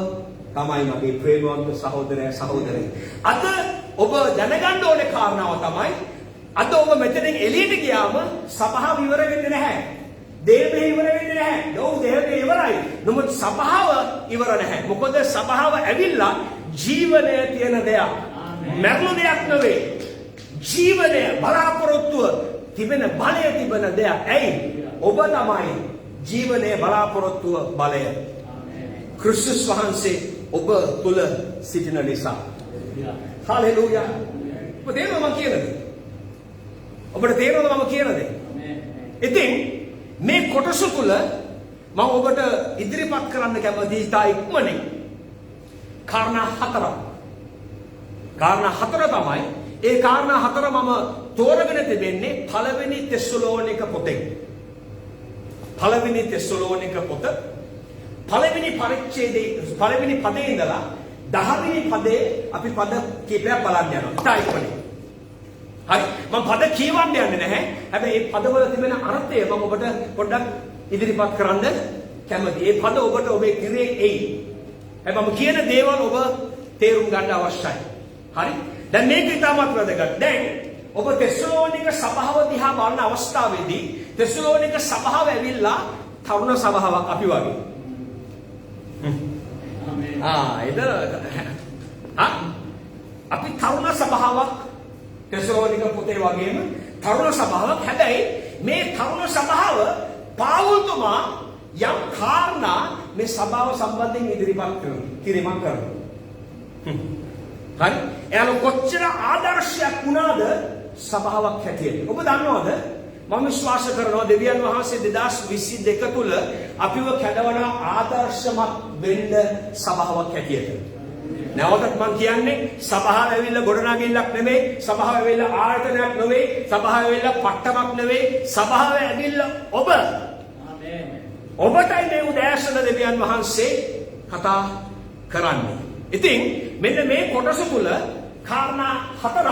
තමයි මගේ ප්‍රේමවන්ත සහෝදරයා සහෝදරයි. අද ඔබ දැනගන්න ඕනේ කාරණාව තමයි අද ඔබ මෙතනින් එළියට ගියාම සබහාව ඉවර වෙන්නේ නැහැ. දේහය ඉවර වෙන්නේ නැහැ. නෝ දේහය ඉවරයි. නමුත් සබහාව ඉවර නැහැ. මොකද සබහාව ඇවිල්ලා ජීවනය තියෙන දෙයක්. මරණ දෙයක් නෙවෙයි. ජීවනය බලාපොරොත්තුව තිබෙන බලය තිබෙන දෙයක්. ඇයි? ඔබ තමයි ජීවනයේ බලාපොරොත්තුව බලය. ක්‍රිස්තුස් වහන්සේ ඔබ තුල සිටින නිසා. හalleluya. ඔබ තේරෙනවද මම කියන දේ? ඔබට තේරෙනවද මම කියන දේ? ඉතින් මේ කොටස තුල මම ඔබට ඉදිරිපත් කරන්න කැමති ඉතා ඉක්මනින් කාරණා හතරක්. කාරණා හතර තමයි ඒ කාරණා හතර මම තෝරගෙන තිබෙන්නේ පළවෙනි තෙසලෝනික පොතේ. පළවෙනි තෙසලෝනික පොත පළවෙනි පරිච්ඡේදයේ පළවෙනි පදේ ඉඳලා 10 වෙනි පදේ අපි පද කීපයක් බලන්න යනවා. ඉතා ඉක්මනින්. හරි මම පද කියවන්න යන්නේ නැහැ. හැබැයි මේ පදවල තිබෙන අර්ථය මම ඔබට පොඩ්ඩක් ඉදිරිපත් කරන්න කැමතියි. මේ පද ඔබට ඔබේ කිරේ එයි. හැබැයි මම කියන දේවල් ඔබ තේරුම් ගන්න අවශ්‍යයි. හරි? දැන් මේක ඉතාමත් වැදගත්. දැන් ඔබ තෙසලෝනික සභාව දිහා බලන අවස්ථාවේදී තෙසලෝනික සභාව ඇවිල්ලා තරුණ සභාවක් අපි වගේ. අපි තරුණ සභාවක් තෙසලෝනික පොතේ වගේම තරුණ සභාවක්. හැබැයි මේ තරුණ සභාව පාවුල්තුමා යම් කාරණා මේ සභාව සම්බන්ධයෙන් ඉදිරිපත් කිරීමක් කරනවා. හරි? එයාලා කොච්චර ආදර්ශයක් වුණාද සභාවක් හැටියට. ඔබ දන්නවද? මම විශ්වාස කරනවා දෙවියන් වහන්සේ 2022 තුල අපිව කැඩවන ආදර්ශමත් වෙන්න සභාවක් හැටියට. නැවතත් මම කියන්නේ සභාව ඇවිල්ලා ගොඩනගිල්ලක් නෙමෙයි, සභාව ඇවිල්ලා ආයතනයක් නෙවෙයි, සභාව ඇවිල්ලා පට්ටමක් නෙවෙයි, සභාව ඇවිල්ලා ඔබ. ආමේන්. ඔබටයි මේ උදෑසන දෙවියන් වහන්සේ කතා කරන්නේ. ඉතින් මෙන්න මේ කොටස තුල කාරණා 4ක්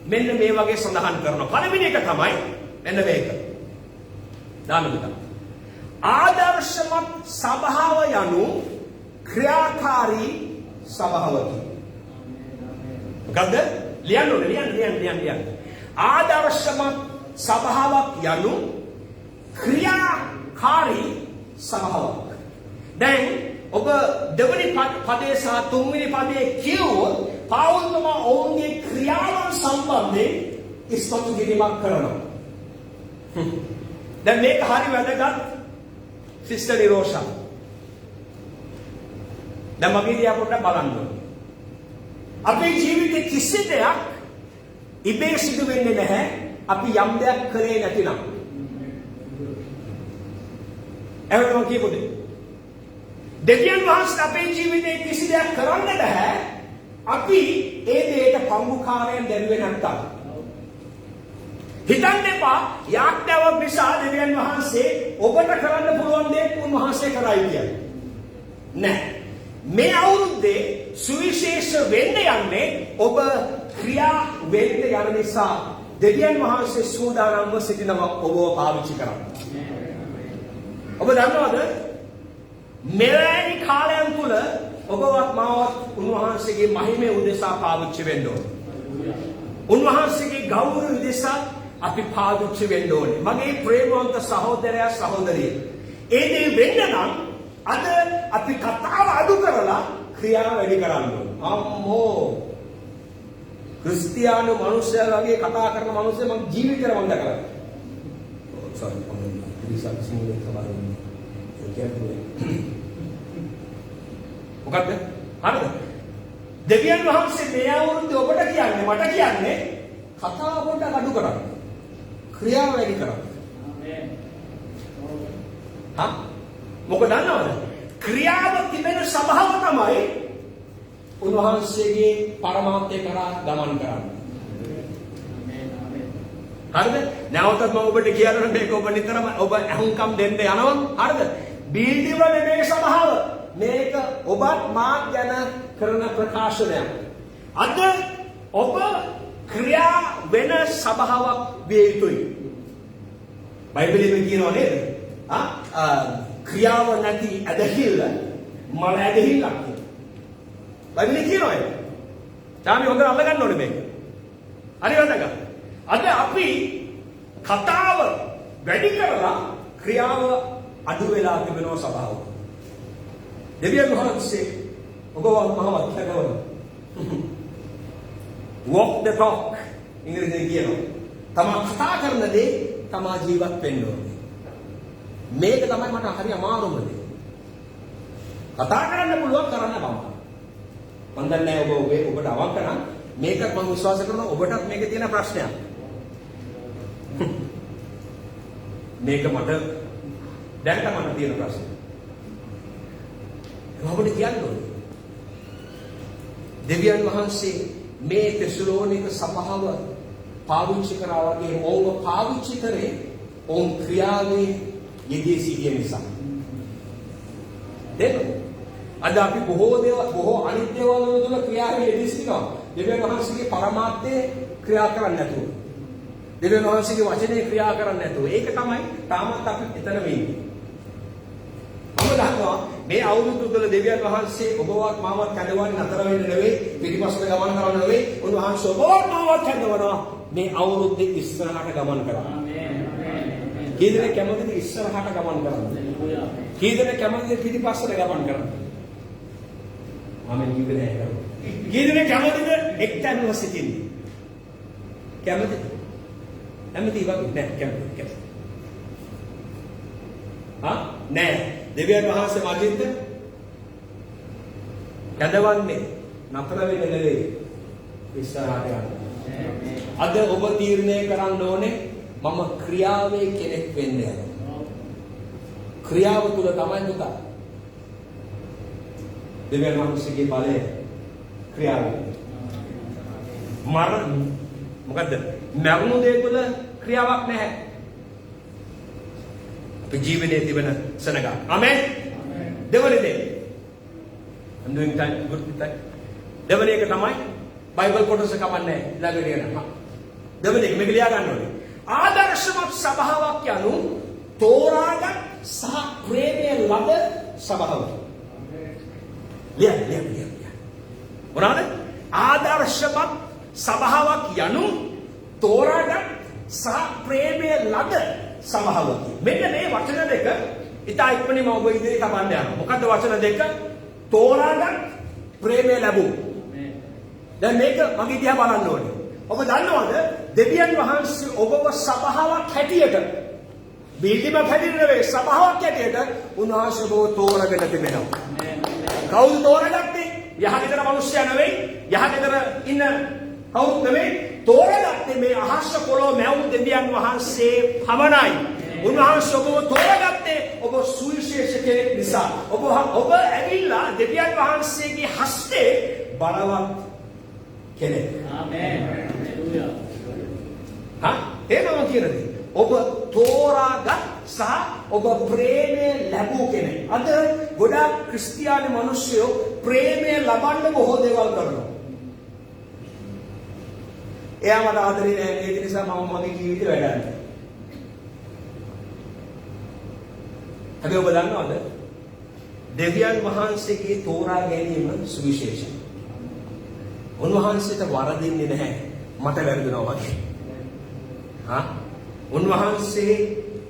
මෙන්න මේ වගේ සඳහන් කරනවා. පළවෙනි එක තමයි මෙන්න මේක. දානමුද. ආදර්ශමත් සභාව යනු ක්‍රියාකාරී සභාවකි. මොකද්ද? ලියන්න. ආදර්ශමත් සභාවක් යනු ක්‍රියාකාරී සභාවක්. දැන් ඔබ දෙවනි පදයේ සහ තුන්වෙනි පදයේ කියුවොත් පාවුල්තුමා ඔවුන්ගේ ක්‍රියාවන් සම්බන්ධයෙන් ඉස්මතු කිරීමක් කරනවා. දැන් මේක හරි වැදගත් සිස්ටර් නිරෝෂා. දැන් මගේ දිහා පොඩ්ඩක් බලන්න. අපේ ජීවිතේ කිසි දෙයක් ඉබේ සිදු වෙන්නේ නැහැ අපි යම් දෙයක් කරේ නැතිනම්. එහෙනම් කියපොද? දෙවියන් වහන්සේ අපේ ජීවිතේ කිසි දෙයක් කරන්න බෑ අපි ඒ දෙයට පංගුකාරයෙන් දැරුවේ නැත්තම්. හිතන්න එපා යාඥාවක් නිසා දෙවියන් වහන්සේ ඔබට කරන්න පුළුවන් දේ උන්වහන්සේ කරයි කියන්නේ. නෑ. මේ අවුරුද්දේ සුවිශේෂ වෙන්න යන්නේ ඔබ ක්‍රියා වෙන්න යන නිසා දෙවියන් වහන්සේ සූදානම්ව සිටිනවා ඔබව පාවිච්චි කරන්න. ඔබ දන්නවද? මෙවැනි කාලයන් තුල ඔබවත් මාවත් උන්වහන්සේගේ මහිමේ උදෙසා පාවිච්චි වෙන්න ඕනේ. උන්වහන්සේගේ ගෞරවය උදෙසා අපි පාවිච්චි වෙන්න ඕනේ. මගේ ප්‍රේමවන්ත සහෝදරයා සහෝදරිය. ඒ දේ වෙන්න නම් අද අපි කතාව අඩු කරලා ක්‍රියාව වැඩි කරන්න ඕනේ. අම්මෝ ක්‍රිස්තියානි මිනිස්සයා වගේ කතා කරන මිනිස්සු මම ජීවිතේට මම දැකලා. සෝරි මම ඉතින් සිංහලෙන් සමහරවිට මොකද්ද? හරිද? දෙවියන් වහන්සේ මේ අවුරුද්දේ ඔබට කියන්නේ මට කියන්නේ කතාව පොඩ්ඩක් අඩු කරන්න. ක්‍රියාව වැඩි කරන්න. ආමේන්. හා? මොකද දන්නවද? ක්‍රියාව තිබෙන සභාව තමයි උන්වහන්සේගේ පරමාර්ථය කරා ගමන් කරන්නේ. හරිද? නැවතත් මම ඔබට කියනවා මේක ඔබ නිතරම ඔබ අහුම්කම් දෙන්න යනවා. හරිද? බීල්දිව නෙමෙයි සභාව. මේක ඔබත් මාත් ගැන කරන ප්‍රකාශනයක්. අද ඔබ ක්‍රියා වෙන සභාවක් විය යුතුයි. බයිබලයේ කියනවා නේද? ක්‍රියාව නැති ඇදහිල්ල මල ඇදහිල්ලක්. බයිබලයේ කියනවා ඒක. තාමි හොඳට අල්ලගන්න ඕනේ මේක. හරියටද? අද අපි කතාව වැඩි කරලා ක්‍රියාව අඩු වෙලා තිබෙනවා සභාව. දෙවියන් වහන්සේ ඔබවත් මහවත් කරනවා. walk the talk ඉංග්‍රීසියෙන් කියනවා. තමා කතා කරන දේ තමා ජීවත් වෙන්න ඕනේ. මේක තමයි මට හරි අමාරුම දේ. කතා කරන්න පුළුවන් කරන්න බෑ. මම දන්නේ ඔබට අවංක නම් මේකත් මම විශ්වාස කරනවා ඔබටත් මේකේ තියෙන ප්‍රශ්නයක්. මේක මට දැනට මට තියෙන ප්‍රශ්නය. ඔබට කියන්න ඕනේ. දෙවියන් වහන්සේ මේ තෙසලෝනික සභාව පාවිච්චි කරා වගේ ඕව පාවිච්චි කරේ ඕන් ක්‍රියාවේ යෙදී සිටින නිසා. දෙන්න. අද අපි බොහෝ අනිත් දේවල් වල ක්‍රියාවේ යෙදී සිටිනවා. දෙවියන් වහන්සේගේ පරමාර්ථය ක්‍රියා කරන්නේ නැතුව. දෙවියන් වහන්සේගේ වචනේ ක්‍රියා කරන්නේ නැතුව. ඒක තමයි තාමත් අපි එතන වෙන්නේ. මම දන්නවා මේ අවුරුදු තුල දෙවියන් වහන්සේ ඔබවත් මාවත් කැඳවන්නේ නතර වෙන්න නෙවෙයි, පිටිපස්සට ගමන් කරන්න නෙවෙයි. උන්වහන්සේ ඔබවත් මාවත් කැඳවනවා මේ අවුරුද්දේ ඉස්සරහට ගමන් කරන්න. ආමේන්. කී දෙනෙක් කැමතිද ඉස්සරහට ගමන් කරන්න? කී දෙනෙක් කැමතිද පිටිපස්සට ගමන් කරන්න? ආමෙන්. කිව්වේ නැහැ. කීදෙනෙක් කැමතිද එක්තැන්ව සිටින්න? කැමතිද? කැමති වගේ නෑ කැමති. නෑ. දෙවියන් වහන්සේ මගින්ද කැඳවන්නේ නතර වෙන්නේ නෙවෙයි. ඉස්සරහට යන්න. අද ඔබ තීරණය කරන්න ඕනේ මම ක්‍රියාවේ කෙනෙක් වෙන්න යනවා. ක්‍රියාව තුල තමයි පුතා. දෙවියන් වහන්සේගේ බලය ක්‍රියාව. මරණ මොකද්ද? මරණ දේ තුල ක්‍රියාවක් නැහැ. අපේ ජීවිතයේ තිබෙන සනග. ආමෙන්. දෙවන දේ. I'm doing time good with that. දෙවන එක තමයි බයිබල් කොටස කමන්නේ ළඟට යනවා. දෙවන එක මේක ලියා ගන්න ඕනේ. ආදර්ශමත් සභාවක් යනු තෝරාගත් සහ ප්‍රේමයේ ලද සභාවක්. ලියා. මොනවාද? ආදර්ශමත් සභාවක් යනු තෝරාගත් සහ ප්‍රේමයේ ලද සභාවක්. මෙන්න මේ වචන දෙක ඉතා ඉක්මනින්ම ඔබ ඉදිරියට කපන්න යනවා. මොකද්ද වචන දෙක? තෝරාගත් ප්‍රේමය ලැබු. දැන් මේක මගේ දිහා බලන්න ඕනේ. ඔබ දන්නවද දෙවියන් වහන්සේ ඔබව සභාවක් හැටියට බිල්ඩිමක් හැටියට නෙවෙයි සභාවක් හැටියට උන්වහන්සේ ඔබව තෝරාගෙන තිබෙනවා. කවුද තෝරාගත්තේ? යහගෙදර මිනිස්සයා නෙවෙයි. යහගෙදර ඉන්න කවුද නෙවෙයි. තෝරාගත්තේ මේ අහස පොළොව මැවුම් දෙවියන් වහන්සේ පමණයි. උන්වහන්සේ ඔබව තෝරාගත්තේ ඔබ සුවිශේෂ කෙනෙක් නිසා. ඔබ ඇවිල්ලා දෙවියන් වහන්සේගේ හස්තේ බලවත් කෙනෙක්. ආමේන්. හා එනවා කියන්නේ ඔබ තෝරාගත් සහ ඔබ ප්‍රේමය ලැබූ කෙනෙක්. අද ගොඩාක් ක්‍රිස්තියානි මිනිස්සු ප්‍රේමය ලබන්න බොහෝ දේවල් කරනවා. එයා මට ආදරේ නැහැ ඒක නිසා මම මගේ ජීවිතේ වැඩන්නේ. හැබැයි ඔබ දන්නවද දෙවියන් වහන්සේගේ තෝරා ගැනීම සුවිශේෂයි. උන්වහන්සේට වරදින්නේ නැහැ මට වැරදුනා වගේ. උන්වහන්සේ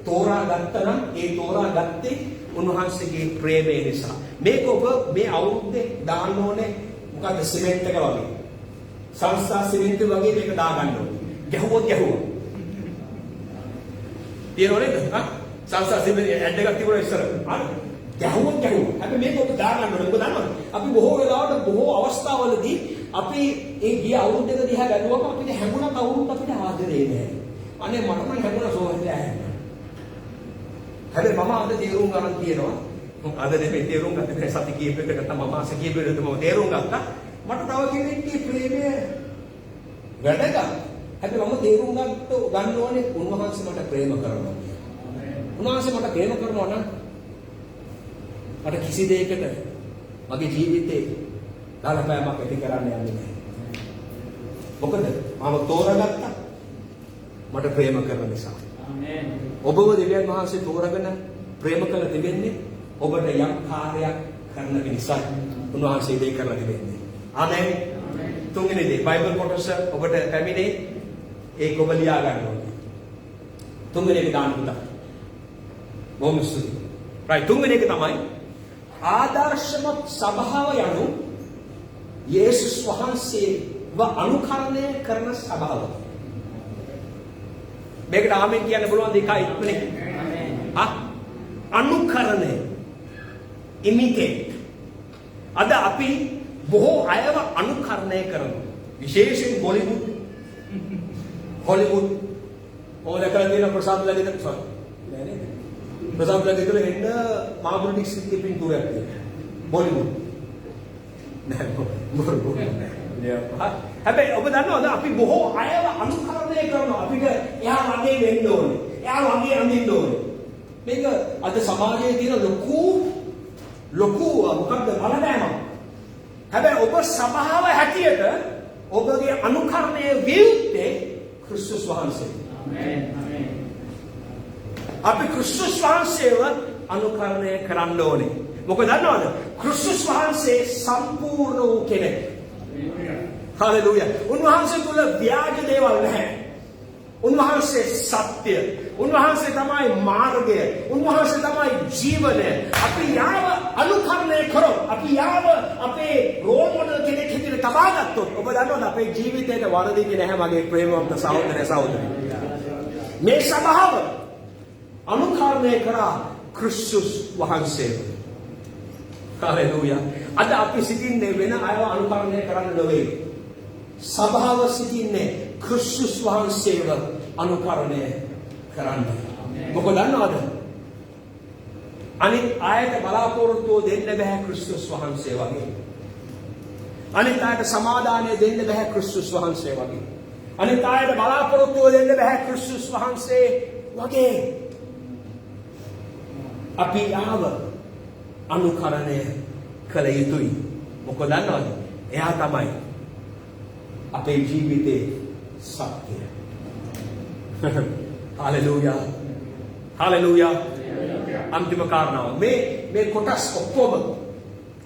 තෝරා ගත්තා නම් ඒ තෝරා ගත්තේ උන්වහන්සේගේ ප්‍රේමය නිසා. මේක ඔබ මේ අවුරුද්දේ දාන්න ඕනේ මොකද්ද සිමෙන්ට් එක වගේ. සංස්ථා සිමෙන්ට් වගේ මේක දාගන්න ඕනේ. ගැහුවොත් ගැහුවා. තියෙනවද? සංස්ථා සිමෙන්ට් ඇඩ් එකක් තිබුණා ඉස්සර. ගැහුවොත් ගැහුවා. හැබැයි මේක ඔබ දාගන්න ඕනේ. ඔබ දන්නවද? අපි බොහෝ වෙලාවට බොහෝ අවස්ථාවලදී අපි ඒ ගිය අවුරුද්දක දිහා බැලුවම අපිට හැඟුණා කවුරුත් අපිට ආදරේ නැහැ. අනේ මට නම් හැඟුණා සෝහලෑ. හැබැයි මම අද තේරුම් ගන්න තියෙනවා. අද නෙමෙයි තේරුම් ගත්තේ සති කීපයකට තමයි මම ආස කීපයකට මම තේරුම් ගත්තා. මට තව කෙනෙක්ගේ ප්‍රේමය වැඩක. හැබැයි මම තේරුම් ගන්න ඕනේ උන්වහන්සේ මට ප්‍රේම කරනවා. උන්වහන්සේ මට ප්‍රේම කරනවා නම් මට කිසි දෙයකට මගේ ජීවිතේ දාලපෑමක් ඇති කරන්න යන්නේ නැහැ. මොකද මම තෝරගත්තා මට ප්‍රේම කරන නිසා. ආමේන්. ඔබව දෙවියන් වහන්සේ තෝරගෙන ප්‍රේම කළ දෙන්නේ ඔබට යම් කාර්යයක් කරන්න නිසා. උන්වහන්සේ දෙය කරලා දෙන්නේ. ආමේන්. තුන්වෙනි දේ බයිබල් කොටස ඔබට පැමිණේ ඒක ඔබ ලියා ගන්න ඕනේ. තුන්වෙනි එක දාන්න පුතා. බොහොම ස්තුතියි. right තුන්වෙනි එක තමයි ආදර්ශමත් සභාව යනු යේසුස් වහන්සේව අනුකරණය කරන සභාව. මේකට ආමෙන් කියන්න පුළුවන් දෙකයි ඉක්මනේ. අනුකරණය imitate. අද අපි බොහෝ අයව අනුකරණය කරනවා. විශේෂයෙන් හොලිවුඩ් ඕන කරගෙන ප්‍රසාද් ලගිත sorry. නෑ ප්‍රසාද් ලගිත එන්න මාබුල් ඩිස්ට්‍රික්ට් එකේ පින්තූරයක් තියෙනවා. බොලිවුඩ්. නෑ බොරු. හැබැයි ඔබ දන්නවද අපි බොහෝ අයව අනුකරණය කරනවා. අපිට එයා වගේ වෙන්න ඕනේ. එයා වගේ අඳින්න ඕනේ. මේක අද සමාජයේ තියෙන ලොකු මොකක්ද බලපෑමක්. හැබැයි ඔබ සභාව හැටියට ඔබගේ අනුකරණය වියුත්තේ ක්‍රිස්තුස් වහන්සේ. ආමේන්. අපි ක්‍රිස්තුස් වහන්සේව අනුකරණය කරන්න ඕනේ. මොකද දන්නවද? ක්‍රිස්තුස් වහන්සේ සම්පූර්ණ වූ කෙනෙක්. හalleluya. උන්වහන්සේ තුල ව්‍යාජ දේවල් නැහැ. උන්වහන්සේ සත්‍ය. උන්වහන්සේ තමයි මාර්ගය. උන්වහන්සේ තමයි ජීවනය. අපි යාව අනුකරණය කරොත් අපි යාව අපේ රෝල් මොඩල් කෙනෙක් හැටියට තබා ගත්තොත් ඔබ දන්නවද අපේ ජීවිතේට වරදින්නේ නැහැ මගේ ප්‍රේමවන්ත සහෝදරය සහෝදරිය. මේ සභාව අනුකරණය කරා ක්‍රිස්තුස් වහන්සේව. හalleluya. අද අපි සිටින්නේ වෙන අයව අනුකරණය කරන්න නොවේ. සභාව සිටින්නේ ක්‍රිස්තුස් වහන්සේව අනුකරණය කරන්න. මොකද දන්නවද? අනිත් අයට බලාපොරොත්තු දෙන්න බෑ ක්‍රිස්තුස් වහන්සේ වගේ. අනිත් අයට සමාදානය දෙන්න බෑ ක්‍රිස්තුස් වහන්සේ වගේ. අනිත් අයට බලාපොරොත්තු දෙන්න බෑ ක්‍රිස්තුස් වහන්සේ වගේ. අපි ආව අනුකරණය කළ යුතුයි. මොකද දන්නවද? එයා තමයි අපේ ජීවිතේ සත්‍යය. හalleluya. හalleluya. අන්තිම කාරණාව මේ කොටස් ඔක්කොම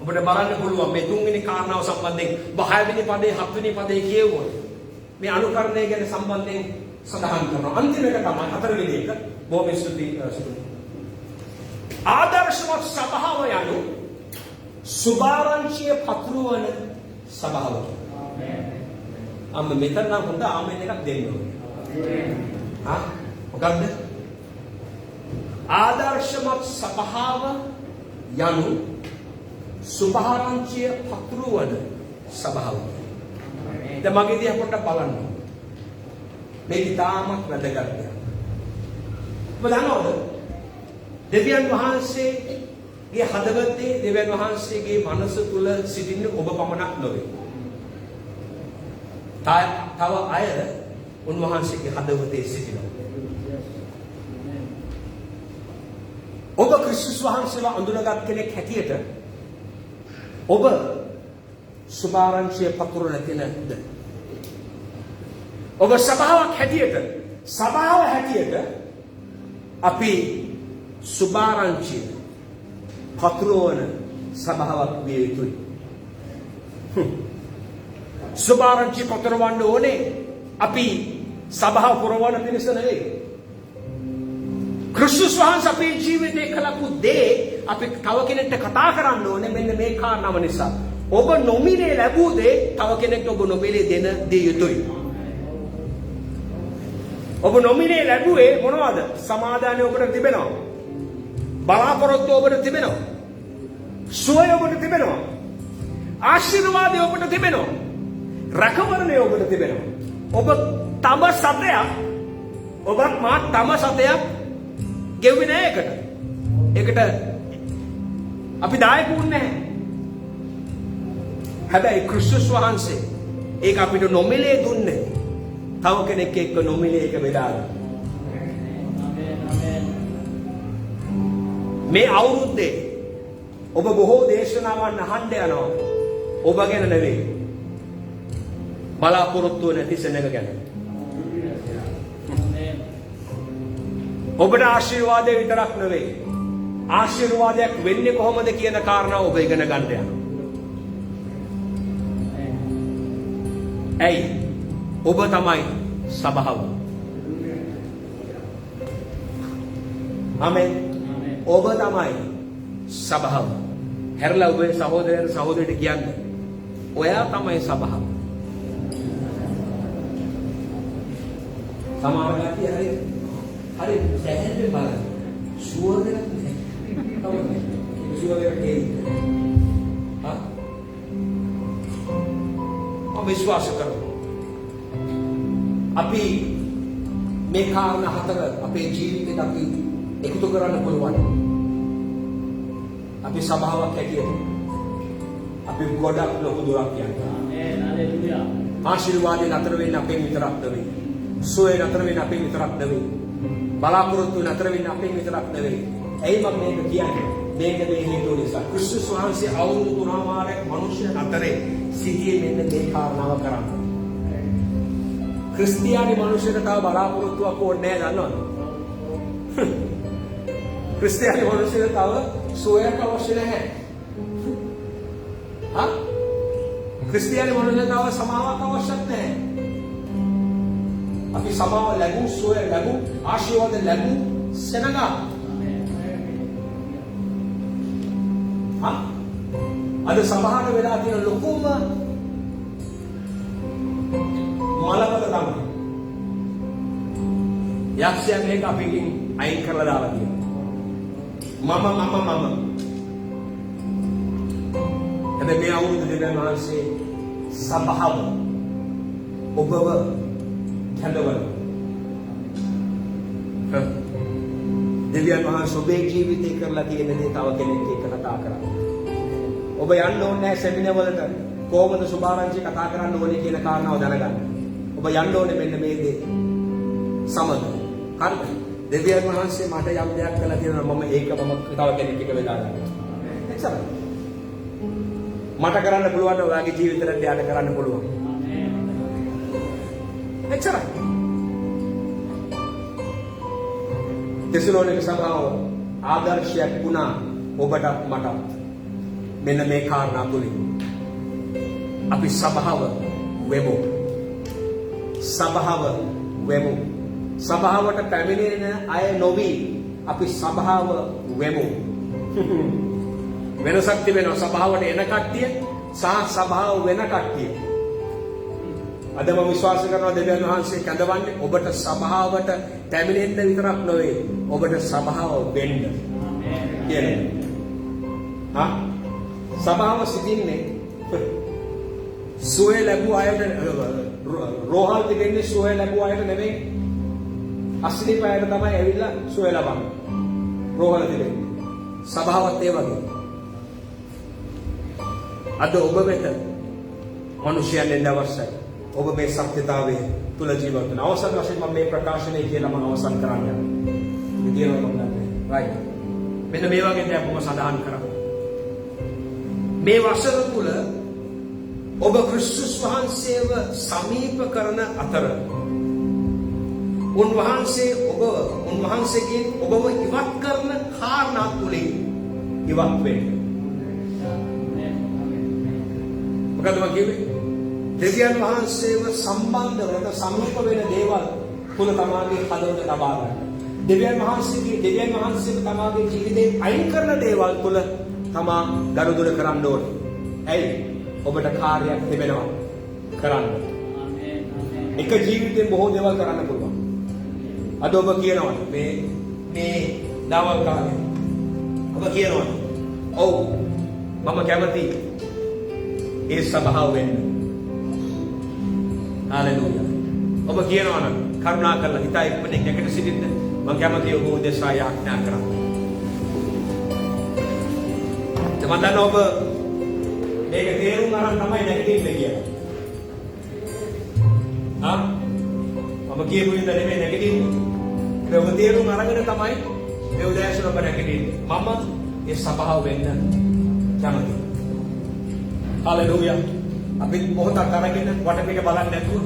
ඔබට බලන්න පුළුවන් මේ තුන්වෙනි කාරණාව සම්බන්ධයෙන් 5 වෙනි පදේ 7 වෙනි පදේ කියවුවොත් මේ අනුකරණය ගැන සම්බන්ධයෙන් සඳහන් කරනවා. අන්තිම එක තමයි 4 වෙනි එක. බොහොම ස්තුතියි. ආදර්ශවත් සභාව යනු සුභාරංචිය පතුරවන සභාව. ආමෙන්. මෙතන නම් හොඳ ආමෙන් එකක් දෙන්න ඕනේ. මොකක්ද? ආදර්ශමත් සභාව යනු සුභාරංචිය පතුරවන සභාව. දැන් මගේ දිහා පොඩ්ඩක් බලන්න. මේක තාමත් වැදගත් දෙයක්. ඔබ දන්නවද? දෙවියන් වහන්සේගේ හදවතේ දෙවියන් වහන්සේගේ මනස තුල සිටින්න ඔබ පමණක් නොවේ. තව අය උන්වහන්සේගේ හදවතේ සිටිනවා. ඔබ ක්‍රිස්තුස් වහන්සේව අඳුනගත් කෙනෙක් හැටියට ඔබ සුභාරංචිය පතුරවන කෙනෙක්ද? ඔබ සභාව හැටියට අපි සුභාරංචිය පතුරවන සභාවක් විය යුතුයි. සුභාරංචිය පතුරවන්න ඕනේ අපි සභාව පුරවන පිණිස නෙවෙයි. ක්‍රිස්තුස් වහන්සේ අපේ ජීවිතේ කළපු දේ අපි තව කෙනෙක්ට කතා කරන්න ඕනේ මෙන්න මේ කාරණාව නිසා. ඔබ නොමිලේ ලැබූ දේ තව කෙනෙක්ට ඔබ නොමිලේ දෙන දිය යුතුයි. ඔබ නොමිලේ ලැබුවේ මොනවද? සමාදානය ඔබට තිබෙනවා. බලාපොරොත්තු ඔබට තිබෙනවා. සුවය ඔබට තිබෙනවා. ආශිර්වාදය ඔබට තිබෙනවා. රැකවරණය ඔබට තිබෙනවා. ඔබ තම සතයක් ඔබත් මා තම සතයක් ගෙව්වේ නෑ එකට. ඒකට අපි දායකුන් නැහැ. හැබැයි ක්‍රිස්තුස් වහන්සේ ඒක අපිට නොමිලේ දුන්නේ. තව කෙනෙක් එක්ක නොමිලේ එක බෙදාගන්න. මේ අවුරුද්දේ ඔබ බොහෝ දේශනාවන් අහන්න යනවා. ඔබ ගැන නෙවෙයි. බලාපොරොත්තු නැති සෙනඟ ගැන. ඔබට ආශිර්වාදය විතරක් නෙවෙයි. ආශිර්වාදයක් වෙන්නේ කොහොමද කියන කාරණාව ඔබ ඉගෙන ගන්න යනවා. ඇයි? ඔබ තමයි සභාව. ආමෙන්. ඔබ තමයි සභාව. හැරලා ඔබේ සහෝදරයන් සහෝදරියට කියන්නේ ඔයා තමයි සභාව. සමහර කට්ටිය හරි සැහැල්ලුවෙන් බලන්න. ෂුවර් එකක් නැහැ. කවුද? ෂුවර් එකක් හා? ඔබ විශ්වාස කරමු. අපි මේ කාරණා හතර අපේ ජීවිතේට අපි එකතු කරන්න පුළුවන්. අපි සභාවක් හැටියට අපි ගොඩක් ලොකු දුරක් යනවා. ආමේන්. හalleluya. ආශිර්වාදයෙන් අතර වෙන්න අපේ විතරක් නෙවෙයි. සුවය නතර වෙන්න අපේ විතරක් නෙවෙයි. බලාපොරොත්තු නතර වෙන්න අපේ විතරක් නෙවෙයි. ඇයි මම මේක කියන්නේ? මේක මේ හේතුව නිසා. ක්‍රිස්තුස් වහන්සේ අවුරුදු 3මාරක් මිනිස්සු අතරේ සිටියේ මෙන්න මේ කාරණාව කරන්නේ. ක්‍රිස්තියානි මිනිස්සුන්ට තව බලාපොරොත්තුවක් ඕනේ නැහැ දන්නවද? ක්‍රිස්තියානි මිනිස්සුන්ට තව සුවයක් අවශ්‍ය නැහැ. හා? ක්‍රිස්තියානි මිනිස්සුන්ට තව සමාවක් අවශ්‍ය නැහැ. අපි සමාව ලැබු සුවය ලැබු ආශිර්වාද ලැබු සෙනඟ. අද සමහර වෙලා තියෙන ලොකුම මලපත තමයි. යක්ෂයා මේක අපිකින් අයින් කරලා දාලා තියෙනවා. මම. හැබැයි මේ අවුරුදු දෙවියන් වහන්සේ සබහව ඔබව කැඳවන. දෙවියන් වහන්සේ ඔබේ ජීවිතේ කරලා තියෙන දේ තව කෙනෙක් එක්ක කතා කරා. ඔබ යන්න ඕනේ නැහැ සෙමිනාර් වලට. කොහොමද සුභාරංචි කතා කරන්න ඕනේ කියන කාරණාව දැනගන්න. ඔබ යන්න ඕනේ මෙන්න මේ දේ සමග. හරිද? දෙවියන් වහන්සේ මට යම් දෙයක් කළා කියනවා මම ඒක තව කෙනෙක් එක්ක වෙලා ගන්නවා. එච්චරයි. මට කරන්න පුළුවන් ඔයාගේ ජීවිතේට යාට කරන්න පුළුවන්. එච්චරයි. තෙසලෝනික සභාව ආදර්ශයක් වුණා ඔබට මට. මෙන්න මේ කාරණා තුලින් අපි සභාව වෙමු. සභාවට පැමිණෙන අය නොවි අපි සභාව වෙමු. වෙනසක් තිබෙනවා සභාවට එන කට්ටිය සහ සභාව වෙන කට්ටිය. අද මම විශ්වාස කරනවා දෙවියන් වහන්සේ කැඳවන්නේ ඔබට සභාවට පැමිණෙන්න විතරක් නෙවෙයි ඔබට සභාව වෙන්න. ආමේන්. සභාව සිටින්නේ සුවය ලැබුව අයට රෝහල් දෙන්නේ සුවය ලැබුව අයට නෙවෙයි අස්ලිප අයට තමයි ඇවිල්ලා සුවය ලබන්නේ. රෝහල් දෙන්නේ. සභාවත් ඒ වගේ. අද ඔබ වෙත මිනිසයන් එන්න අවශ්‍යයි. ඔබ මේ සත්‍යතාවයේ තුල ජීවත් වෙන අවසන් වශයෙන් මම මේ ප්‍රකාශනය කියලා මම අවසන් කරන්න යනවා. විදියව ගන්නන්නේ. right. මෙන්න මේ වගේ දෙයක් මම සඳහන් කරා. මේ වසර තුල ඔබ ක්‍රිස්තුස් වහන්සේව සමීප කරන අතර උන්වහන්සේගෙන් ඔබව ඉවත් කරන කාරණා තුලින් ඉවත් වෙන්න. මොකද මම කිව්වේ? දෙවියන් වහන්සේව සම්බන්ධ වෙන සමීප වෙන දේවල් තුල තමාගේ හදවත ලබා ගන්න. දෙවියන් වහන්සේව තමාගේ ජීවිතේ අයින් කරන දේවල් තුල තමා ගනුදෙනු කරන්න ඕනේ. ඇයි? ඔබට කාර්යයක් තිබෙනවා කරන්න. එක ජීවිතෙන් බොහෝ දේවල් කරන්න පුළුවන්. අද ඔබ කියනවා මේ දවල් කාලේ ඔබ කියනවා ඔව් මම කැමති ඒ සභාව වෙන්න. හalleluya. ඔබ කියනවා නම් කරුණා කරලා හිතා ඉක්මනින් එකට සිටින්න මම කැමති ඔබ උදෙසා යාඥා කරන්න. තමන්දන ඔබ මේක තේරුම් ගන්න තමයි නැගිටින්න කියලා. මම කියපු විදිහට නෙමෙයි නැගිටින්නේ. ඔබ තේරුම් අරගෙන තමයි මේ උදෑසන ඔබ නැගිටින්නේ. මම ඒ සභාව වෙන්න කැමතියි. හalleluya. අපි මොහොතක් අරගෙන වටපිට බලන්නේ නැතුව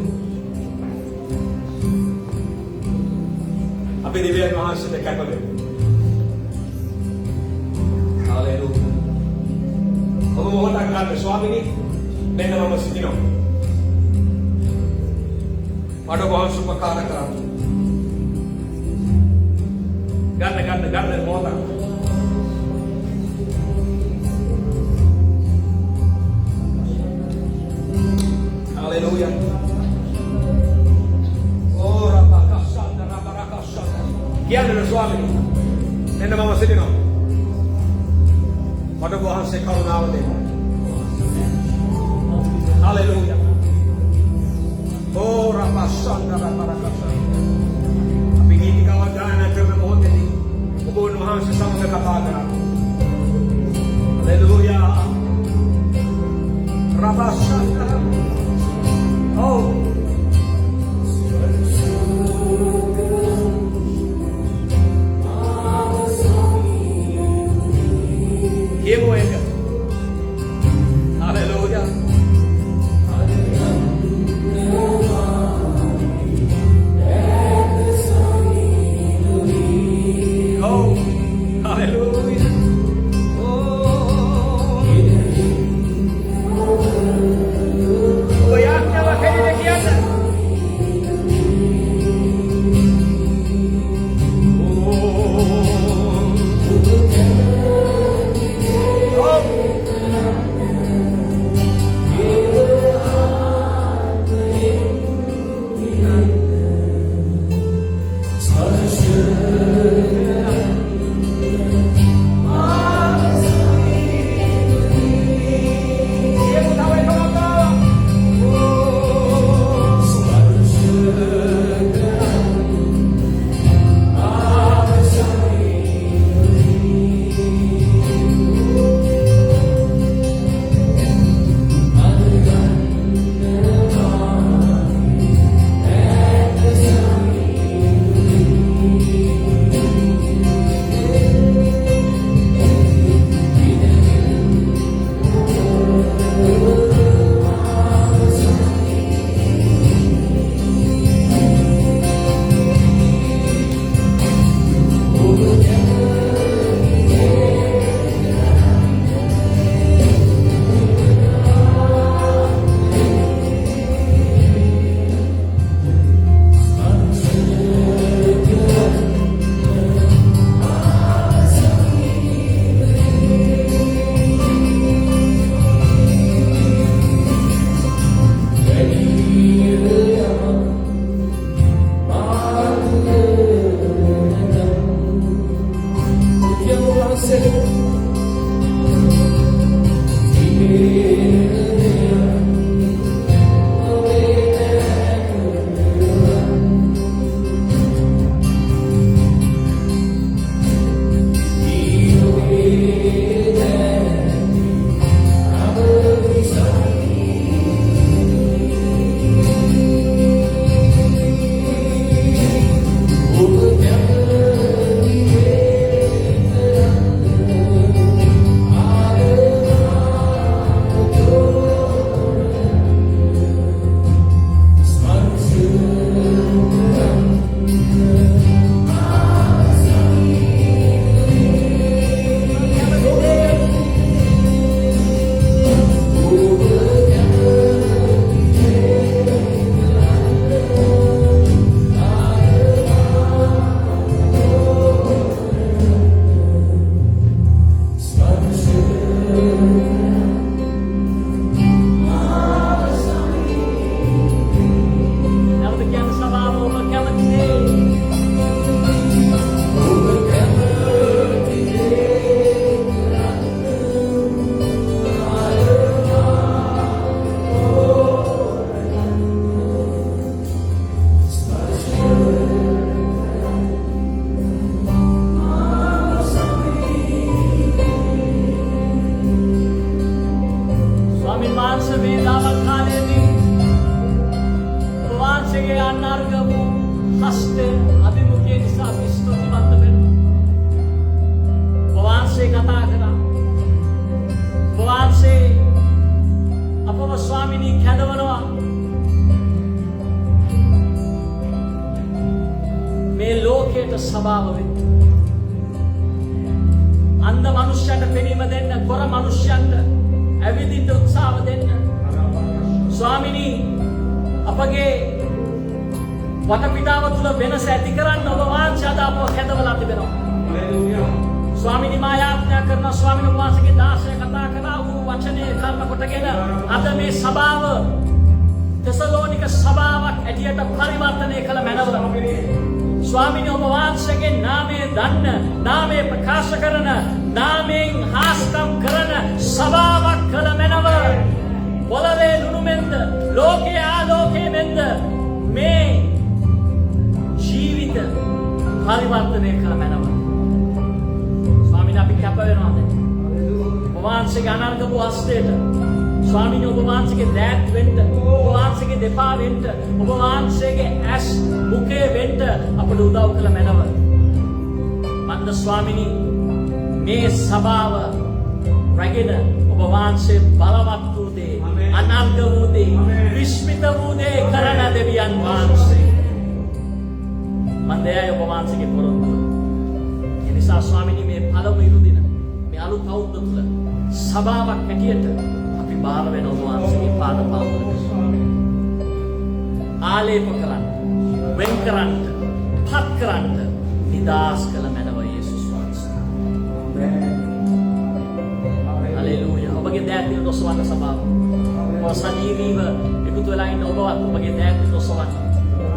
අපි දෙවියන් වහන්සේට කැප වෙමු. හalleluya. ඔබ මොහොතක් ගන්න ස්වාමීනි මෙන්න මම සිටිනවා. මට වහන්ස උපකාර කරන්න. ගන්න මොහොතක්. Hallelujah. Oh, rabakasha. Kianna Swami. Nenna mama sittino. Mata wahanse karunawa denna. Hallelujah. Oh, rabakasha. Api niti kawadana karna mohodedi. Obo wahanse samaga katha karana. Hallelujah. Rabakasha. Oh. Hallelujah. Hallelujah. Oh, hallelujah.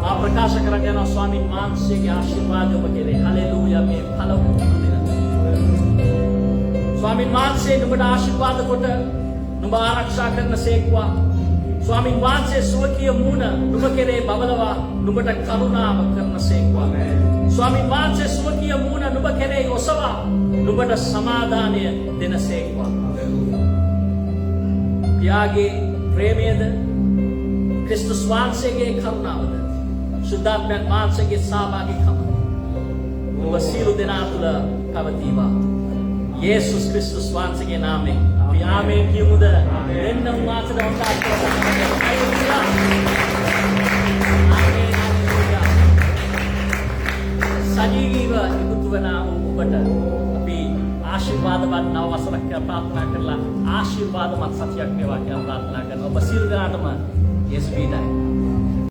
මා ප්‍රකාශ කරන්න යනවා ස්වාමීන් වහන්සේගේ ආශිර්වාදය ඔබ කෙරේ. Hallelujah මේ පළමු දින. ස්වාමීන් වහන්සේ නුඹට ආශිර්වාද කොට නුඹ ආරක්ෂා කරන සේක්වා. ස්වාමීන් වහන්සේ සුවකීය මුණ නුඹ කෙරේ බබලවා නුඹට කරුණාව කරන සේක්වා. ස්වාමීන් වහන්සේ සුවකීය මුණ නුඹ කෙරේ ඔසවා නුඹට සමාදානය දෙන සේක්වා. පියාගේ ප්‍රේමයද ක්‍රිස්තුස් වහන්සේගේ කරුණාවද සුද්ධාත්මයන් වහන්සේගේ සහභාගීකම ඔබ සියලු දෙනා තුළ පවතිවා. යේසුස් ක්‍රිස්තුස් වහන්සේගේ නාමයෙන් අපි ආමේන් කියමුද? එන්න උන්වහන්සේට හොඳ ආශිර්වාද. සජීවීව ඉක්ුත් වන ඔබට අපි ආශිර්වාදවත් නව වසරක් ප්‍රාර්ථනා කරලා ආශිර්වාදමත් සතියක් වේවා කියලා ප්‍රාර්ථනා කරනවා. ඔබ සියලු දෙනාටම යේසුස් වීඩයි.